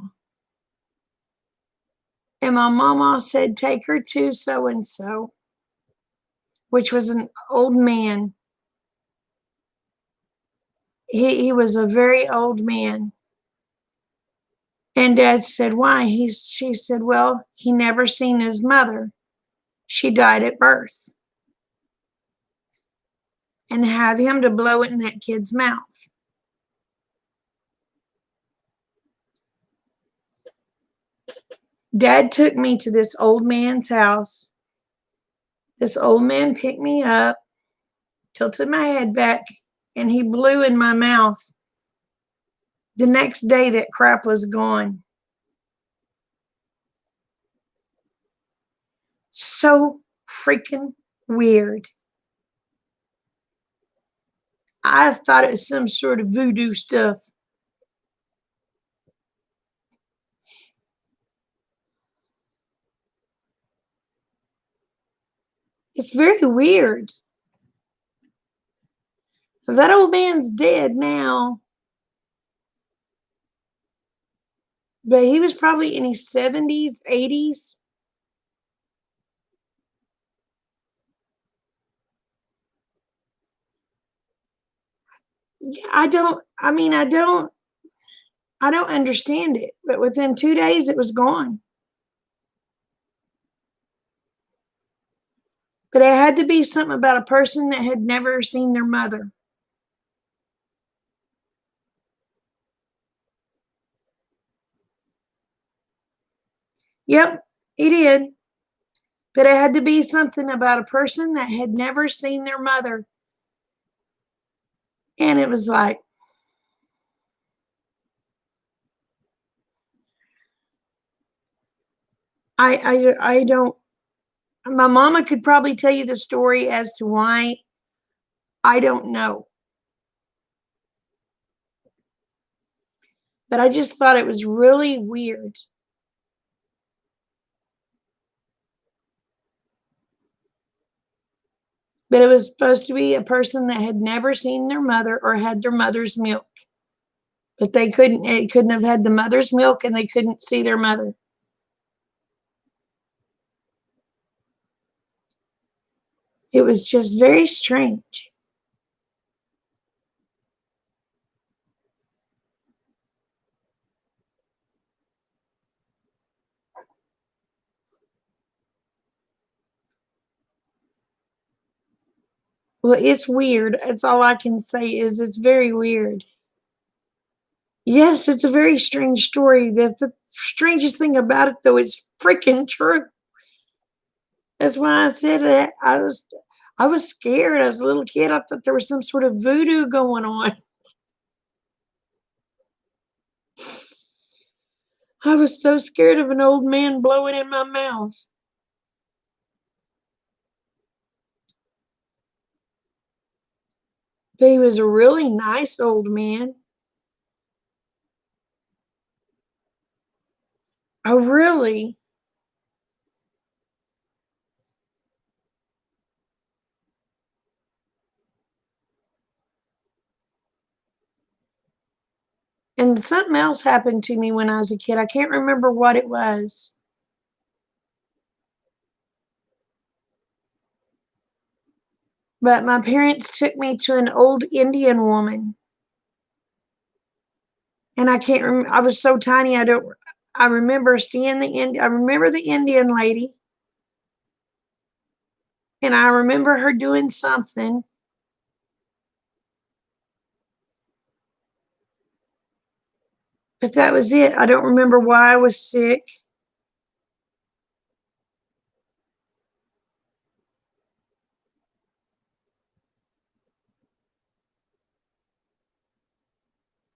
and my mama said, take her to so and so, which was an old man. He was a very old man. And Dad said, why? She said, well, he never seen his mother. She died at birth. And have him to blow it in that kid's mouth. Dad took me to this old man's house. This old man picked me up, tilted my head back, and he blew in my mouth. The next day, that crap was gone. So freaking weird. I thought it was some sort of voodoo stuff. It's very weird. That old man's dead now, but he was probably in his 70s, 80s. Yeah, I don't understand it, but within 2 days it was gone. But it had to be something about a person that had never seen their mother. Yep, he did. But it had to be something about a person that had never seen their mother. And it was like, I don't, my mama could probably tell you the story as to why. I don't know. But I just thought it was really weird. But it was supposed to be a person that had never seen their mother or had their mother's milk. But it couldn't have had the mother's milk and they couldn't see their mother. It was just very strange. Well, it's weird. That's all I can say is it's very weird. Yes, it's a very strange story. The strangest thing about it, though, is freaking true. That's why I said that. I was scared. As a little kid, I thought there was some sort of voodoo going on. I was so scared of an old man blowing in my mouth. But he was a really nice old man. Oh, really? And something else happened to me when I was a kid. I can't remember what it was. But my parents took me to an old Indian woman. And I can't remember. I was so tiny. I remember seeing I remember the Indian lady. And I remember her doing something. But that was it. I don't remember why I was sick.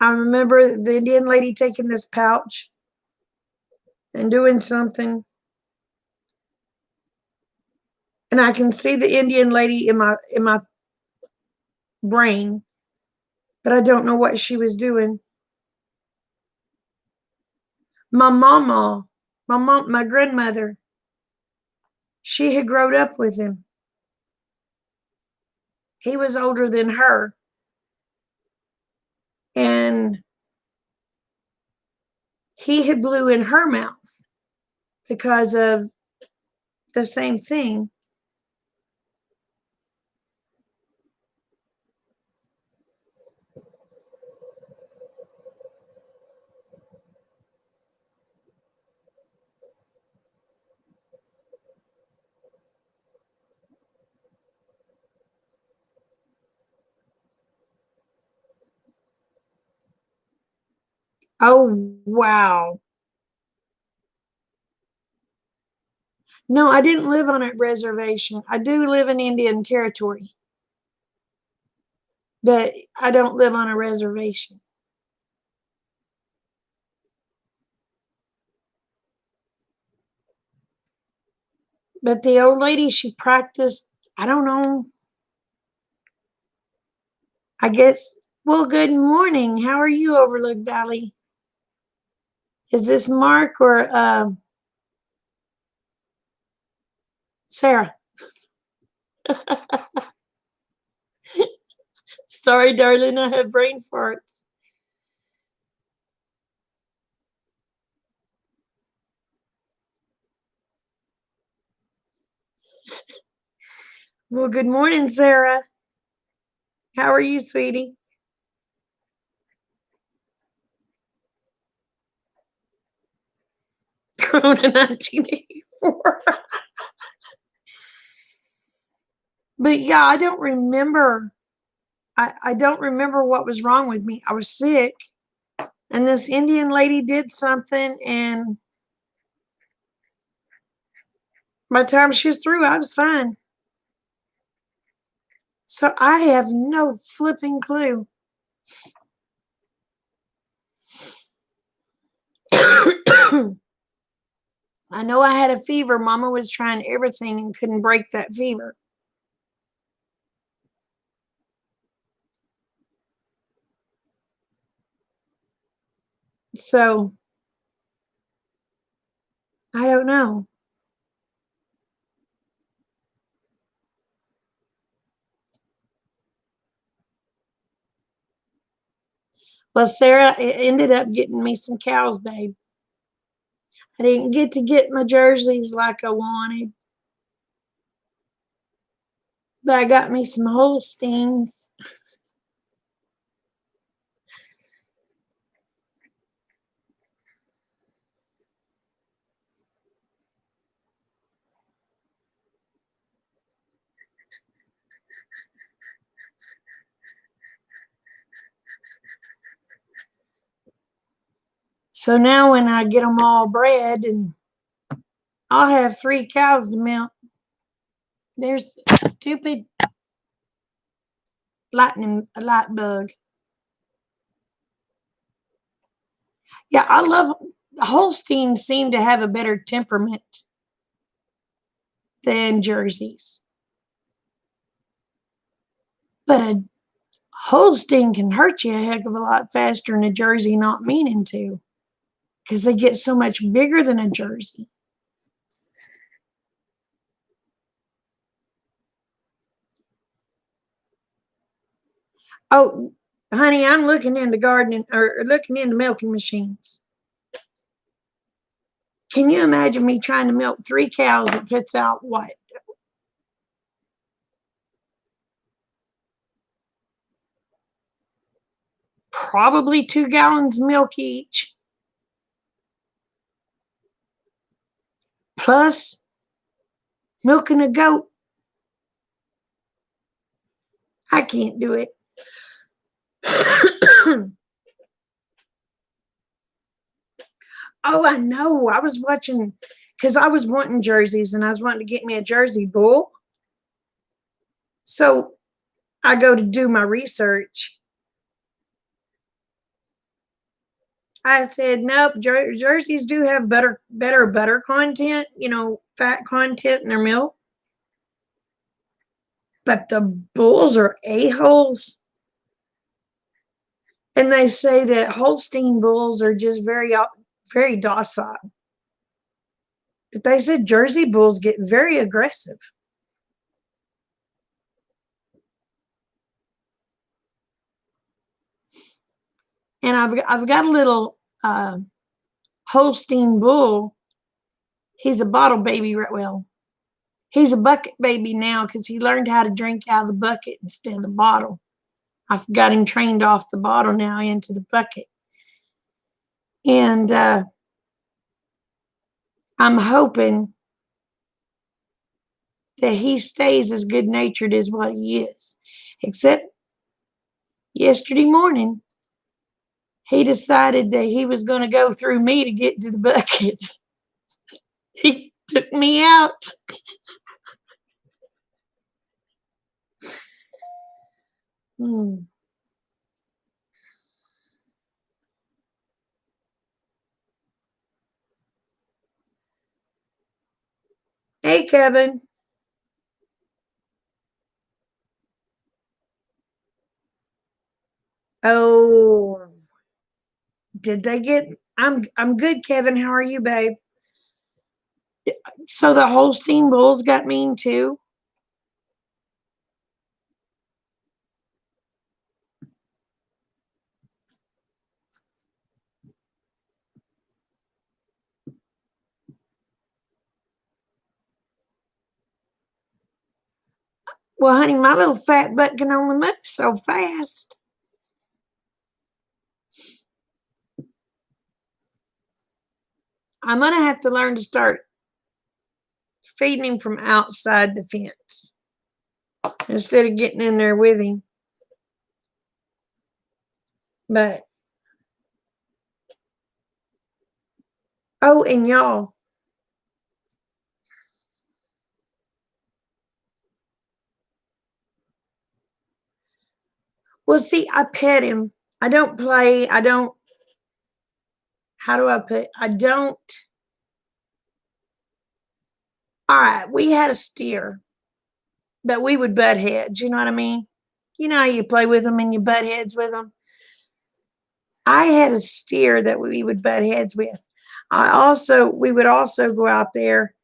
I remember the Indian lady taking this pouch and doing something. And I can see the Indian lady in my brain, but I don't know what she was doing. My mama, my grandmother, she had grown up with him. He was older than her. And he had blew in her mouth because of the same thing. Oh, wow. No, I didn't live on a reservation. I do live in Indian Territory, but I don't live on a reservation. But the old lady, she practiced, I don't know, I guess. Well, good morning. How are you, Overlook Valley? Is this Mark or Sarah? Sorry, darling, I have brain farts. Well, good morning, Sarah. How are you, sweetie? Corona 1984. But yeah, I don't remember. I don't remember what was wrong with me. I was sick, and this Indian lady did something, and By the time she was through, I was fine. So I have no flipping clue. I know I had a fever. Mama was trying everything and couldn't break that fever. So I don't know. Well, Sarah, it ended up getting me some cows, babe. I didn't get to get my jerseys like I wanted, but I got me some Holsteins. So now when I get them all bred, and I'll have 3 cows to milk. There's a stupid light bug. Yeah, I love Holsteins seem to have a better temperament than Jerseys. But a Holstein can hurt you a heck of a lot faster than a Jersey not meaning to because they get so much bigger than a Jersey. Oh, honey, I'm looking into gardening or looking into milking machines. Can you imagine me trying to milk 3 cows that puts out what? Probably 2 gallons of milk each. Plus milking a goat. I can't do it. Oh, I know. I was watching because I was wanting jerseys and I was wanting to get me a Jersey bull. So I go to do my research. I said, nope, jerseys do have better butter content, fat content in their milk. But the bulls are a-holes. And they say that Holstein bulls are just very docile. But they said Jersey bulls get very aggressive. And I've got a little Holstein bull. He's a bottle baby, right? Well, he's a bucket baby now because he learned how to drink out of the bucket instead of the bottle. I've got him trained off the bottle now into the bucket. And I'm hoping that he stays as good natured as what he is. Except yesterday morning, he decided that he was going to go through me to get to the bucket. He took me out. Hmm. Hey, Kevin. Oh, did they get? I'm good, Kevin. How are you, babe? So the Holstein bulls got mean too. Well, honey, my little fat butt can only move so fast. I'm gonna have to learn to start feeding him from outside the fence instead of getting in there with him. But oh, and y'all, Well, see, I pet him. I don't play. I don't, how do I put, I don't, all right, we had a steer that we would butt heads. You know what I mean? You know how you play with them and you butt heads with them? I had a steer that we would butt heads with. We would also go out there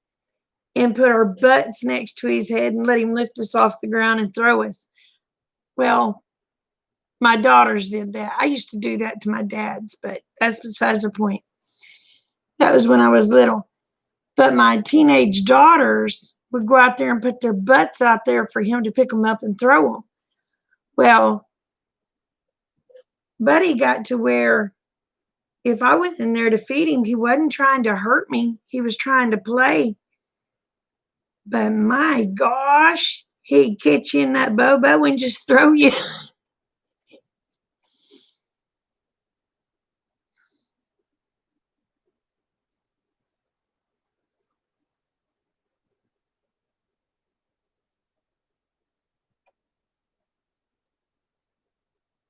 and put our butts next to his head and let him lift us off the ground and throw us. Well, my daughters did that. I used to do that to my dad's, but that's besides the point. That was when I was little. But my teenage daughters would go out there and put their butts out there for him to pick them up and throw them. Well, Buddy got to where if I went in there to feed him, he wasn't trying to hurt me. He was trying to play. But my gosh, he'd catch you in that bobo and just throw you.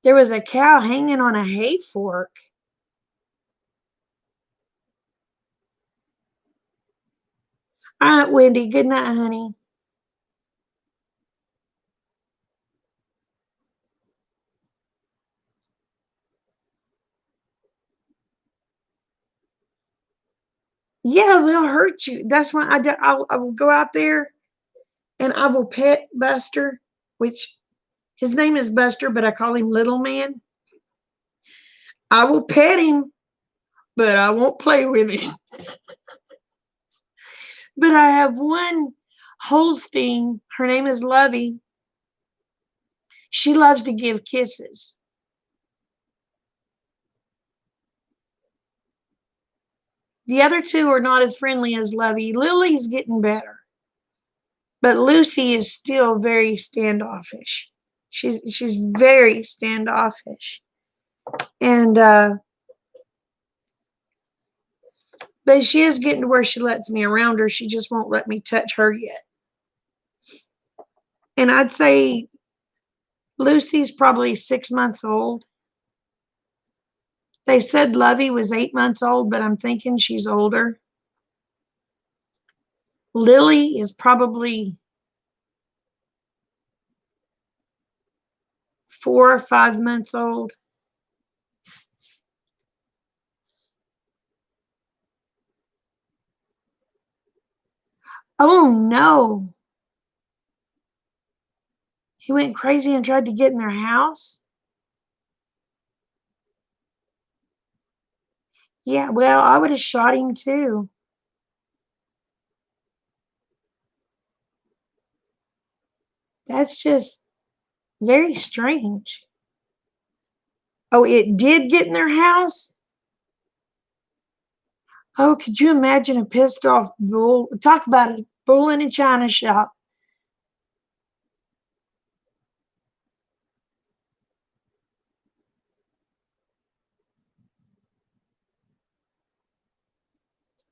There was a cow hanging on a hay fork. All right, Wendy, good night, honey. Yeah, they'll hurt you. That's why I will go out there and I will pet Buster, which his name is Buster, but I call him Little Man. I will pet him, but I won't play with him. But I have one Holstein. Her name is Lovey. She loves to give kisses. The other two are not as friendly as Lovey. Lily's getting better, but Lucy is still very standoffish. She's very standoffish, and but she is getting to where she lets me around her. She just won't let me touch her yet. And I'd say Lucy's probably 6 months old. They said Lovey was 8 months old, but I'm thinking she's older. Lily is probably 4 or 5 months old. Oh no. He went crazy and tried to get in their house. Yeah, well, I would have shot him too. That's just very strange. Oh, it did get in their house? Oh, could you imagine a pissed off bull? Talk about a bull in a china shop.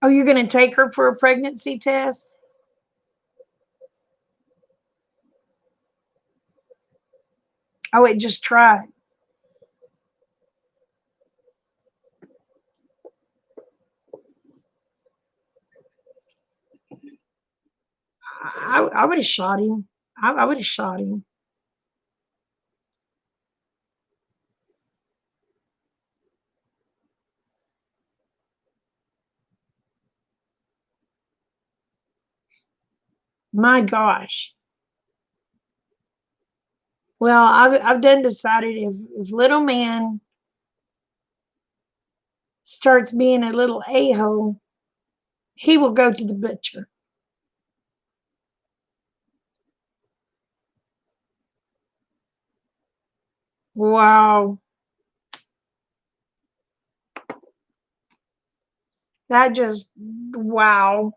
Oh, you're going to take her for a pregnancy test? Oh, it just tried. I would have shot him. I would have shot him. My gosh. Well, I've done decided if little man starts being a little a-hole, he will go to the butcher. Wow. That just, wow.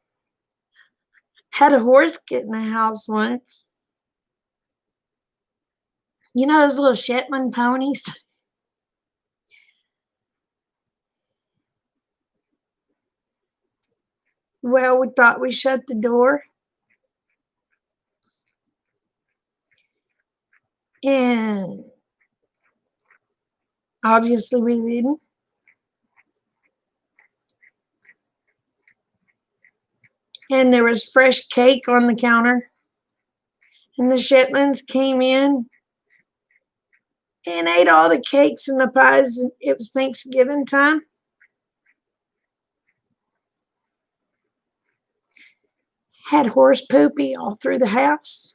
Had a horse get in the house once. You know those little Shetland ponies? Well, we thought we shut the door. And Obviously, we didn't. And there was fresh cake on the counter. And the Shetlands came in and ate all the cakes and the pies. It was Thanksgiving time. Had horse poopy all through the house.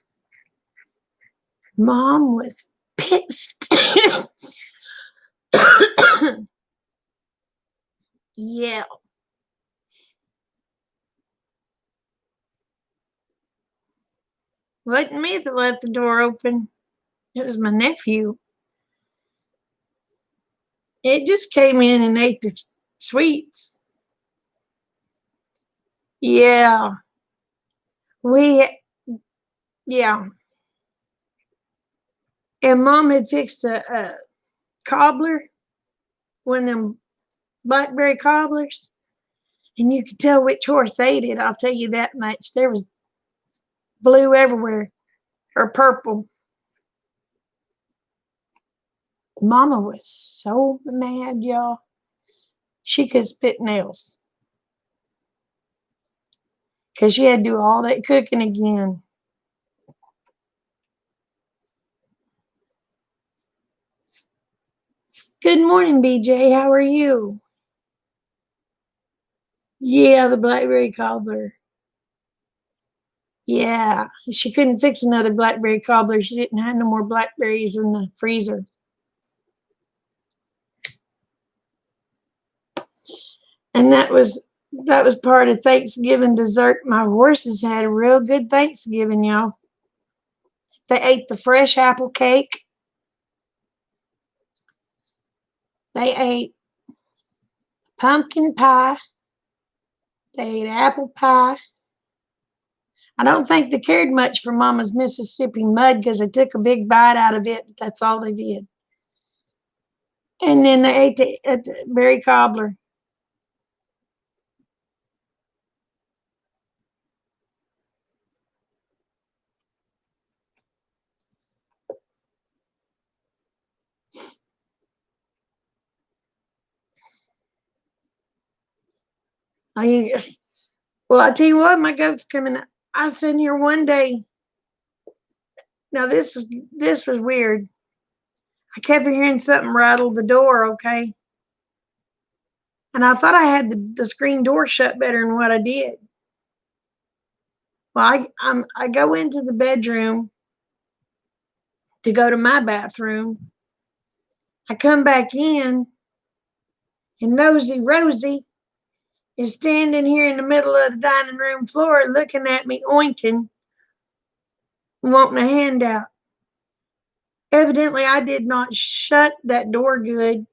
Mom was pissed. Yeah. Wasn't me that left the door open. It was my nephew. It just came in and ate the sweets. Yeah. We, yeah. And Mom had fixed a cobbler, one of them blackberry cobblers, and you could tell which horse ate it. I'll tell you that much. There was blue everywhere, or purple. Mama was so mad, y'all. She could spit nails because she had to do all that cooking again. Good morning, BJ. How are you? Yeah, the blackberry cobbler. Yeah, she couldn't fix another blackberry cobbler. She didn't have no more blackberries in the freezer. And that was part of Thanksgiving dessert. My horses had a real good Thanksgiving, y'all. They ate the fresh apple cake. They ate pumpkin pie. They ate apple pie. I don't think they cared much for Mama's Mississippi mud because they took a big bite out of it. But that's all they did. And then they ate the berry cobbler. Well, I tell you what, my goat's coming. I was sitting here one day. Now this was weird. I kept hearing something rattle the door. Okay, and I thought I had the screen door shut better than what I did. Well, I go into the bedroom to go to my bathroom. I come back in, and Nosy Rosie is standing here in the middle of the dining room floor looking at me, oinking, wanting a handout. Evidently, I did not shut that door good,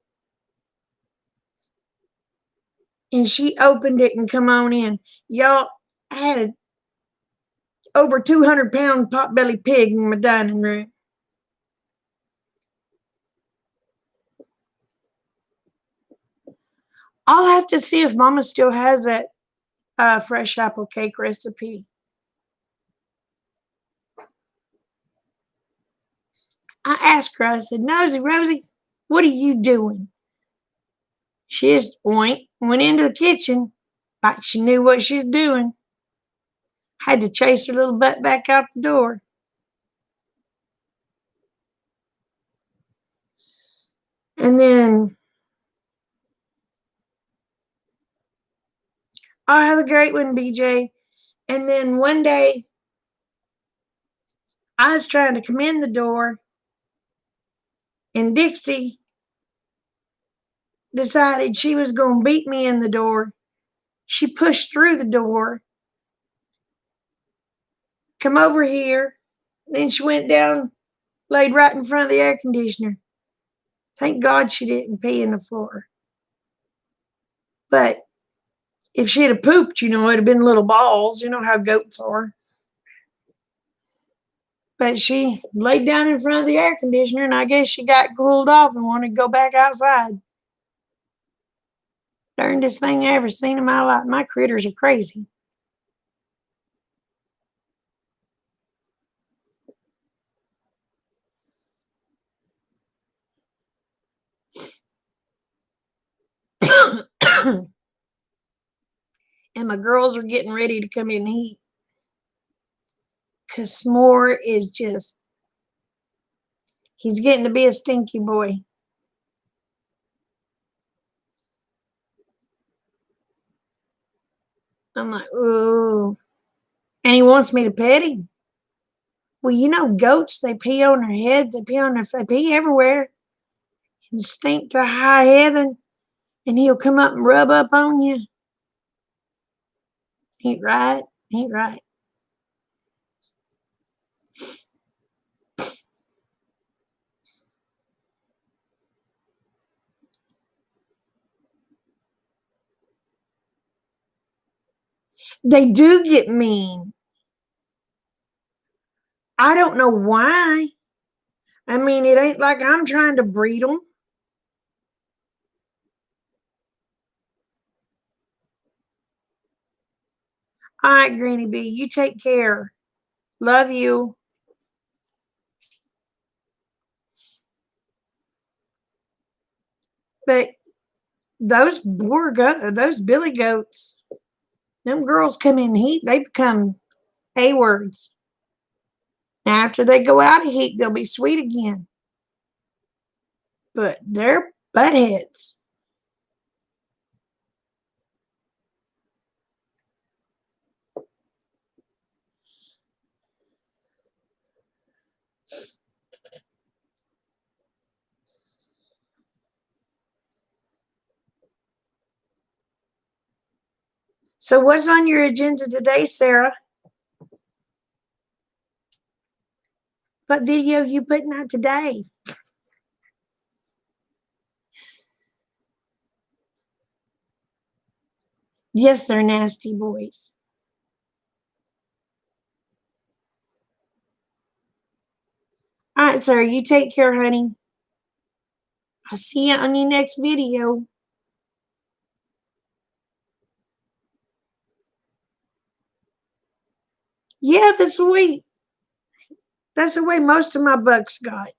and she opened it and come on in. Y'all, I had an over 200-pound potbelly pig in my dining room. I'll have to see if Mama still has that fresh apple cake recipe. I asked her, I said, Nosy Rosie, what are you doing? She just went into the kitchen like she knew what she was doing. Had to chase her little butt back out the door. And then, I'll have a great one, BJ. And then one day, I was trying to come in the door, and Dixie decided she was going to beat me in the door. She pushed through the door, come over here, then she went down, laid right in front of the air conditioner. Thank God she didn't pee in the floor. But if she'd have pooped, it'd have been little balls. You know how goats are. But she laid down in front of the air conditioner, and I guess she got cooled off and wanted to go back outside. Darndest thing I ever seen in my life. My critters are crazy. And my girls are getting ready to come in and eat. Because S'more is just, he's getting to be a stinky boy. I'm like, ooh. And he wants me to pet him. Well, you know, goats, they pee on their heads, they pee everywhere and stink to high heaven. And he'll come up and rub up on you. Ain't right. Ain't right. They do get mean. I don't know why. I mean, it ain't like I'm trying to breed them. All right, Granny B, you take care. Love you. But those billy goats, them girls come in heat, they become A words. Now, after they go out of heat, they'll be sweet again. But they're butt heads. So, what's on your agenda today, Sarah? What video you putting out today? Yes, they're nasty boys. All right, Sarah, you take care, honey. I'll see you on your next video. Yeah, that's the way most of my bucks got.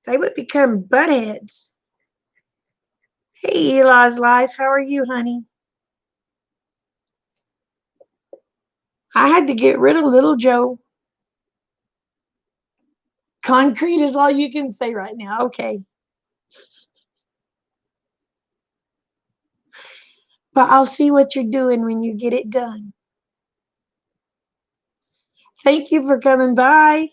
They would become buttheads. Hey, Eli's Life, how are you, honey? I had to get rid of little Joe. Concrete is all you can say right now. Okay. But I'll see what you're doing when you get it done. Thank you for coming by.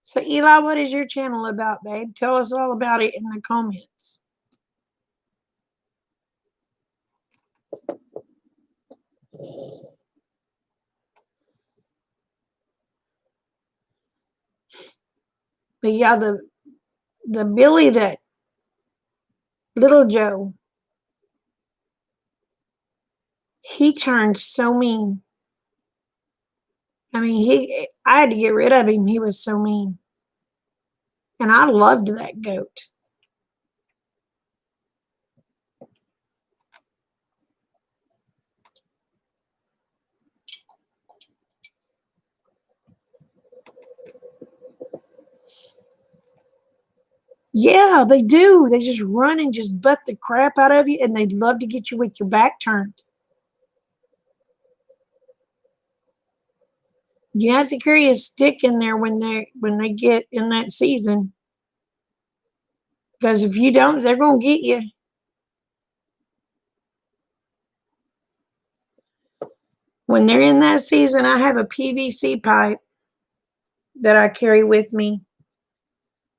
So, Eli, what is your channel about, babe? Tell us all about it in the comments. But yeah, the Billy that little Joe, he turned so mean. I mean, I had to get rid of him. He was so mean. And I loved that goat. Yeah, they do. They just run and just butt the crap out of you, and they'd love to get you with your back turned. You have to carry a stick in there when they get in that season. Because if you don't, they're gonna get you. When they're in that season, I have a PVC pipe that I carry with me.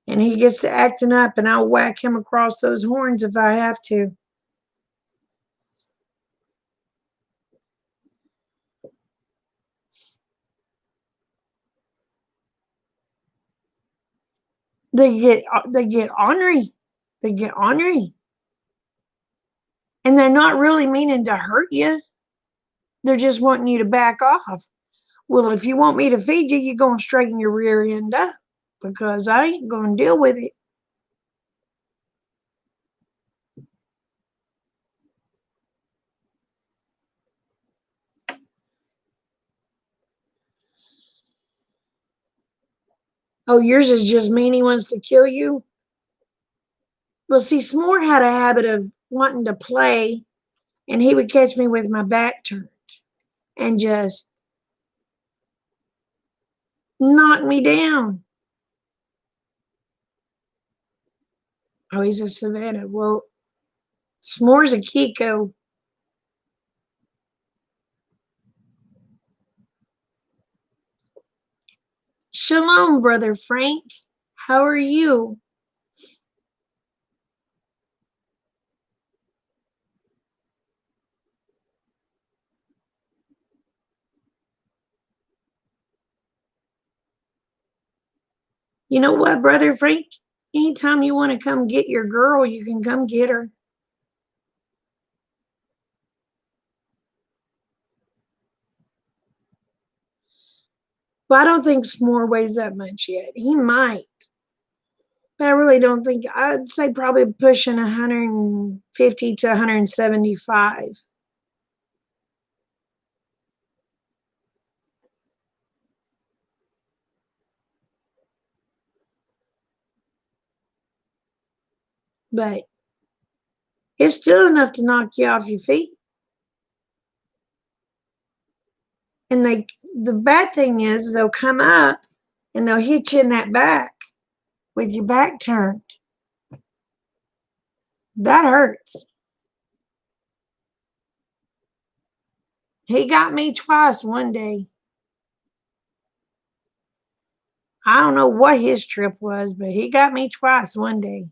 And he gets to acting up, and I'll whack him across those horns if I have to. They get ornery. They get ornery. And they're not really meaning to hurt you. They're just wanting you to back off. Well, if you want me to feed you, you're going to straighten your rear end up because I ain't going to deal with it. Oh, yours is just mean he wants to kill you? Well, see, S'more had a habit of wanting to play, and he would catch me with my back turned and just knock me down. Oh, he's a Savannah. Well, S'more's a Kiko. Shalom, Brother Frank. How are you? You know what, Brother Frank? Anytime you want to come get your girl, you can come get her. Well, I don't think S'more weighs that much yet. He might, but I really don't think. I'd say probably pushing 150 to 175. But it's still enough to knock you off your feet. And the bad thing is they'll come up and they'll hit you in that back with your back turned. That hurts. He got me twice one day. I don't know what his trip was, but he got me twice one day.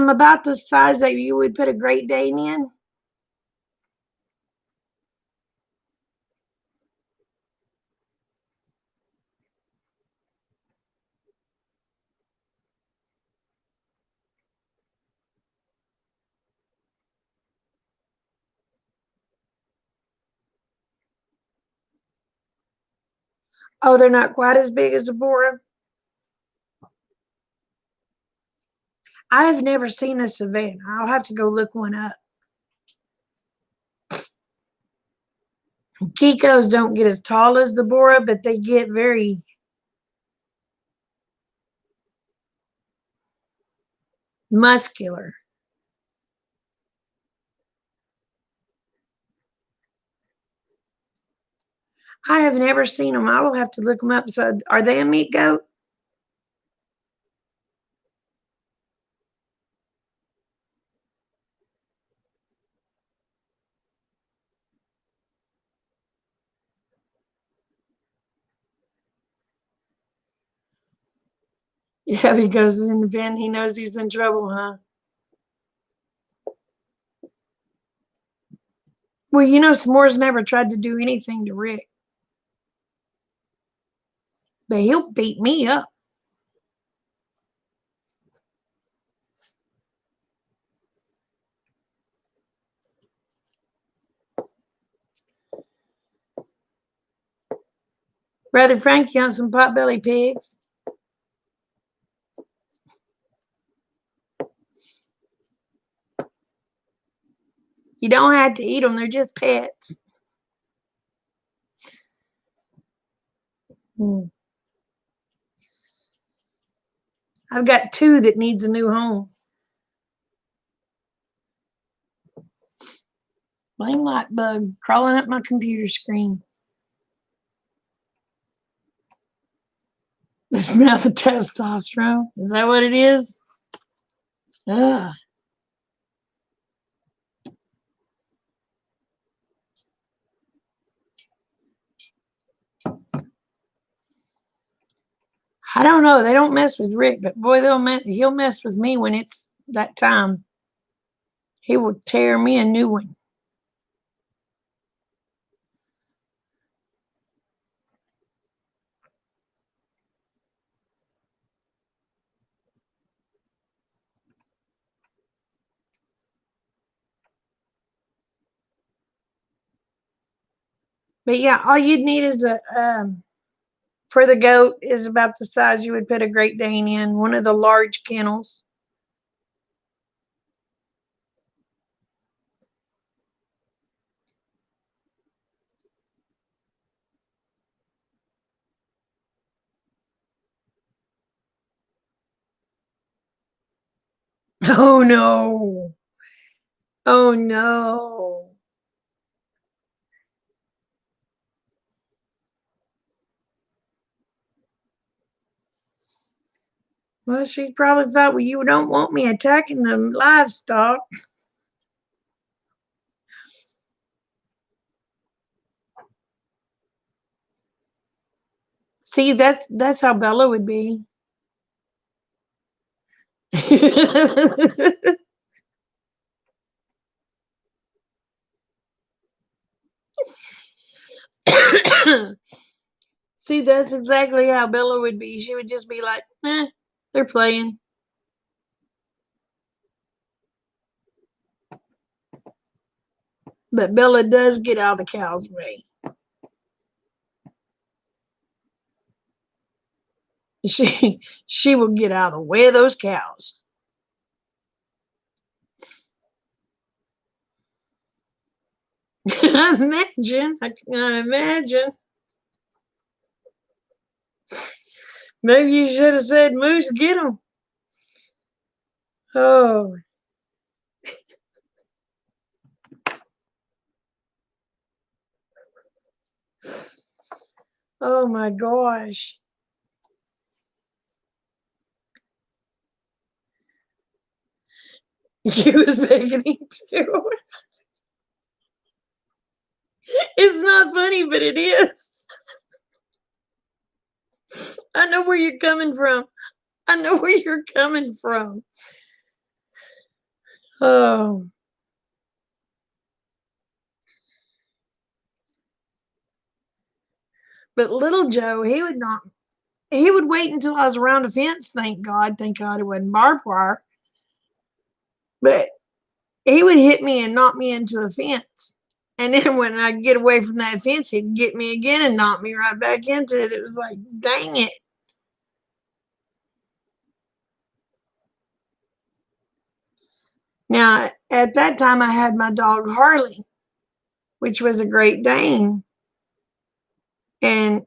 About the size that you would put a Great Dane in. Oh, they're not quite as big as a Bora. I have never seen a Savannah. I'll have to go look one up. Kikos don't get as tall as the Bora, but they get very muscular. I have never seen them. I will have to look them up. So, are they a meat goat? Yeah, because in the pen he knows he's in trouble, huh? Well, you know, S'more's never tried to do anything to Rick, but he'll beat me up. Brother Frank, you want some potbelly pigs? You don't have to eat them, they're just pets. Hmm. I've got two that needs a new home. Blame light bug crawling up my computer screen. The smell of testosterone. Is that what it is? Ugh. I don't know. They don't mess with Rick, but boy, he'll mess with me when it's that time. He will tear me a new one. But yeah, all you'd need is for the goat is about the size you would put a Great Dane in, one of the large kennels. Oh no. Oh no. Well, she probably thought, well, you don't want me attacking the livestock. See, that's how Bella would be. See, that's exactly how Bella would be. She would just be like, they're playing. But Bella does get out of the cow's way. She will get out of the way of those cows. Imagine. I imagine. Maybe you should have said, Moose, get him. Oh. Oh my gosh. He was begging too. It's not funny, but it is. I know where you're coming from. I know where you're coming from. Oh. But little Joe, he would wait until I was around a fence, thank God. Thank God it wasn't barbed wire. But he would hit me and knock me into a fence. And then when I get away from that fence, he'd get me again and knock me right back into it. It was like, dang it. Now, at that time, I had my dog Harley, which was a Great Dane. And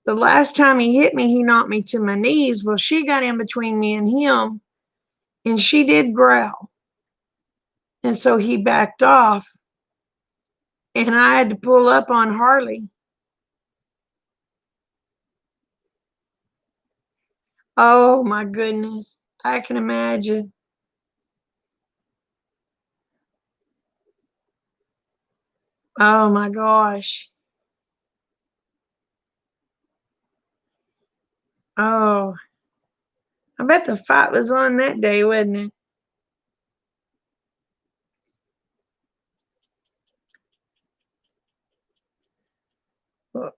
the last time he hit me, he knocked me to my knees. Well, she got in between me and him, and she did growl. And so he backed off, and I had to pull up on Harley. Oh my goodness. I can imagine. Oh my gosh. Oh, I bet the fight was on that day, wasn't it? Well,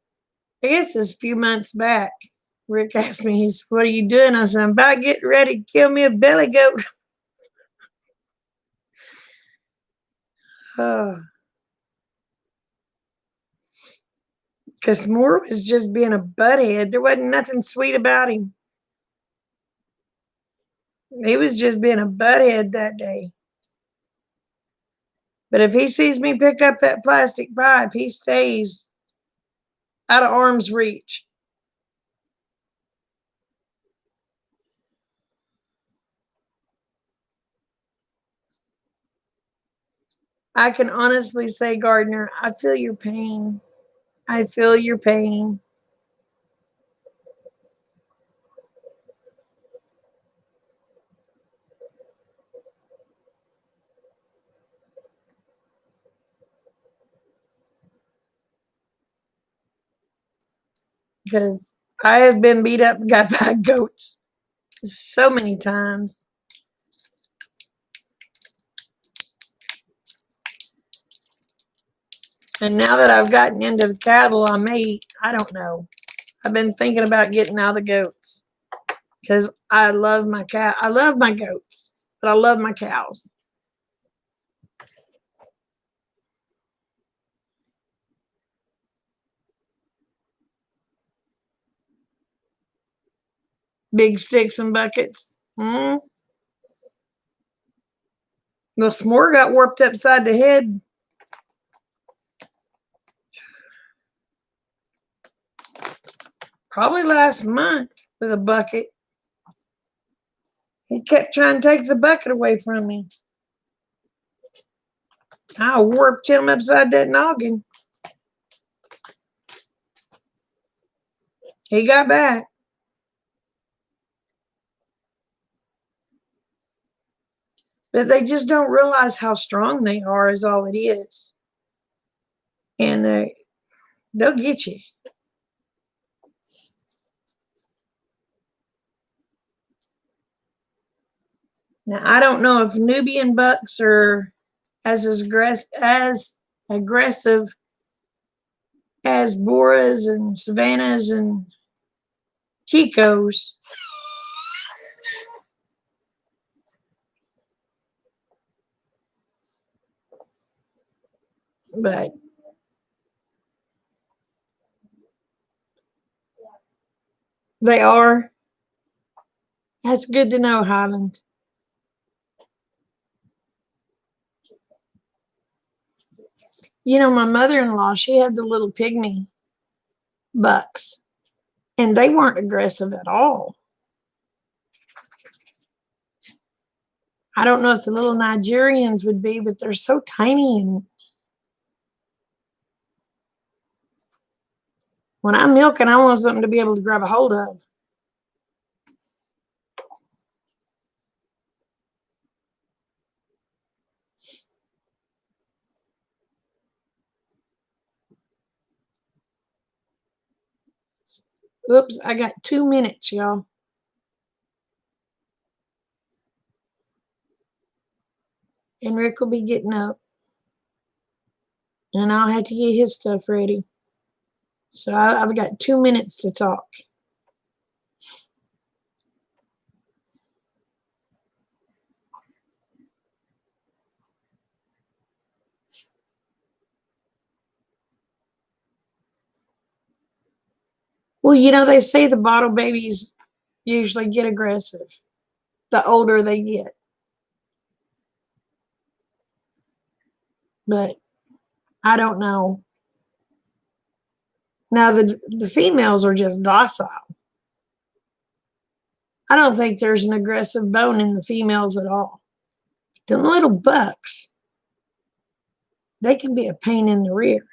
I guess it was a few months back. Rick asked me, he said, what are you doing? I said, I'm about getting ready to kill me a belly goat. Oh, because Moore was just being a butthead. There wasn't nothing sweet about him. He was just being a butthead that day. But if he sees me pick up that plastic pipe, he stays out of arm's reach. I can honestly say, Gardner, I feel your pain. I feel your pain. Because I have been beat up and got by goats so many times. And now that I've gotten into the cattle, I don't know. I've been thinking about getting out of the goats because I love my cow. I love my goats, but I love my cows. Big sticks and buckets. Well, S'more got warped upside the head. Probably last month with a bucket. He kept trying to take the bucket away from me. I warped him upside that noggin. He got back. But they just don't realize how strong they are is all it is. And they'll get you. Now, I don't know if Nubian bucks are as aggressive as Boras and Savannahs and Kikos. But they are. That's good to know, Highland. You know, my mother-in-law, she had the little pygmy bucks, and they weren't aggressive at all. I don't know if the little Nigerians would be, but they're so tiny. And when I'm milking, I want something to be able to grab a hold of. Oops, I got 2 minutes, y'all. And Rick will be getting up. And I'll have to get his stuff ready. So I've got 2 minutes to talk. Well, you know, they say the bottle babies usually get aggressive the older they get. But I don't know. Now, the females are just docile. I don't think there's an aggressive bone in the females at all. The little bucks, they can be a pain in the rear.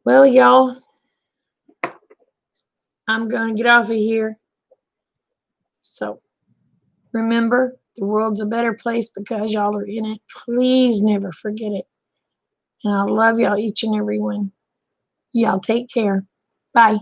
Well, y'all, I'm going to get off of here. So remember, the world's a better place because y'all are in it. Please never forget it. And I love y'all, each and every one. Y'all take care. Bye.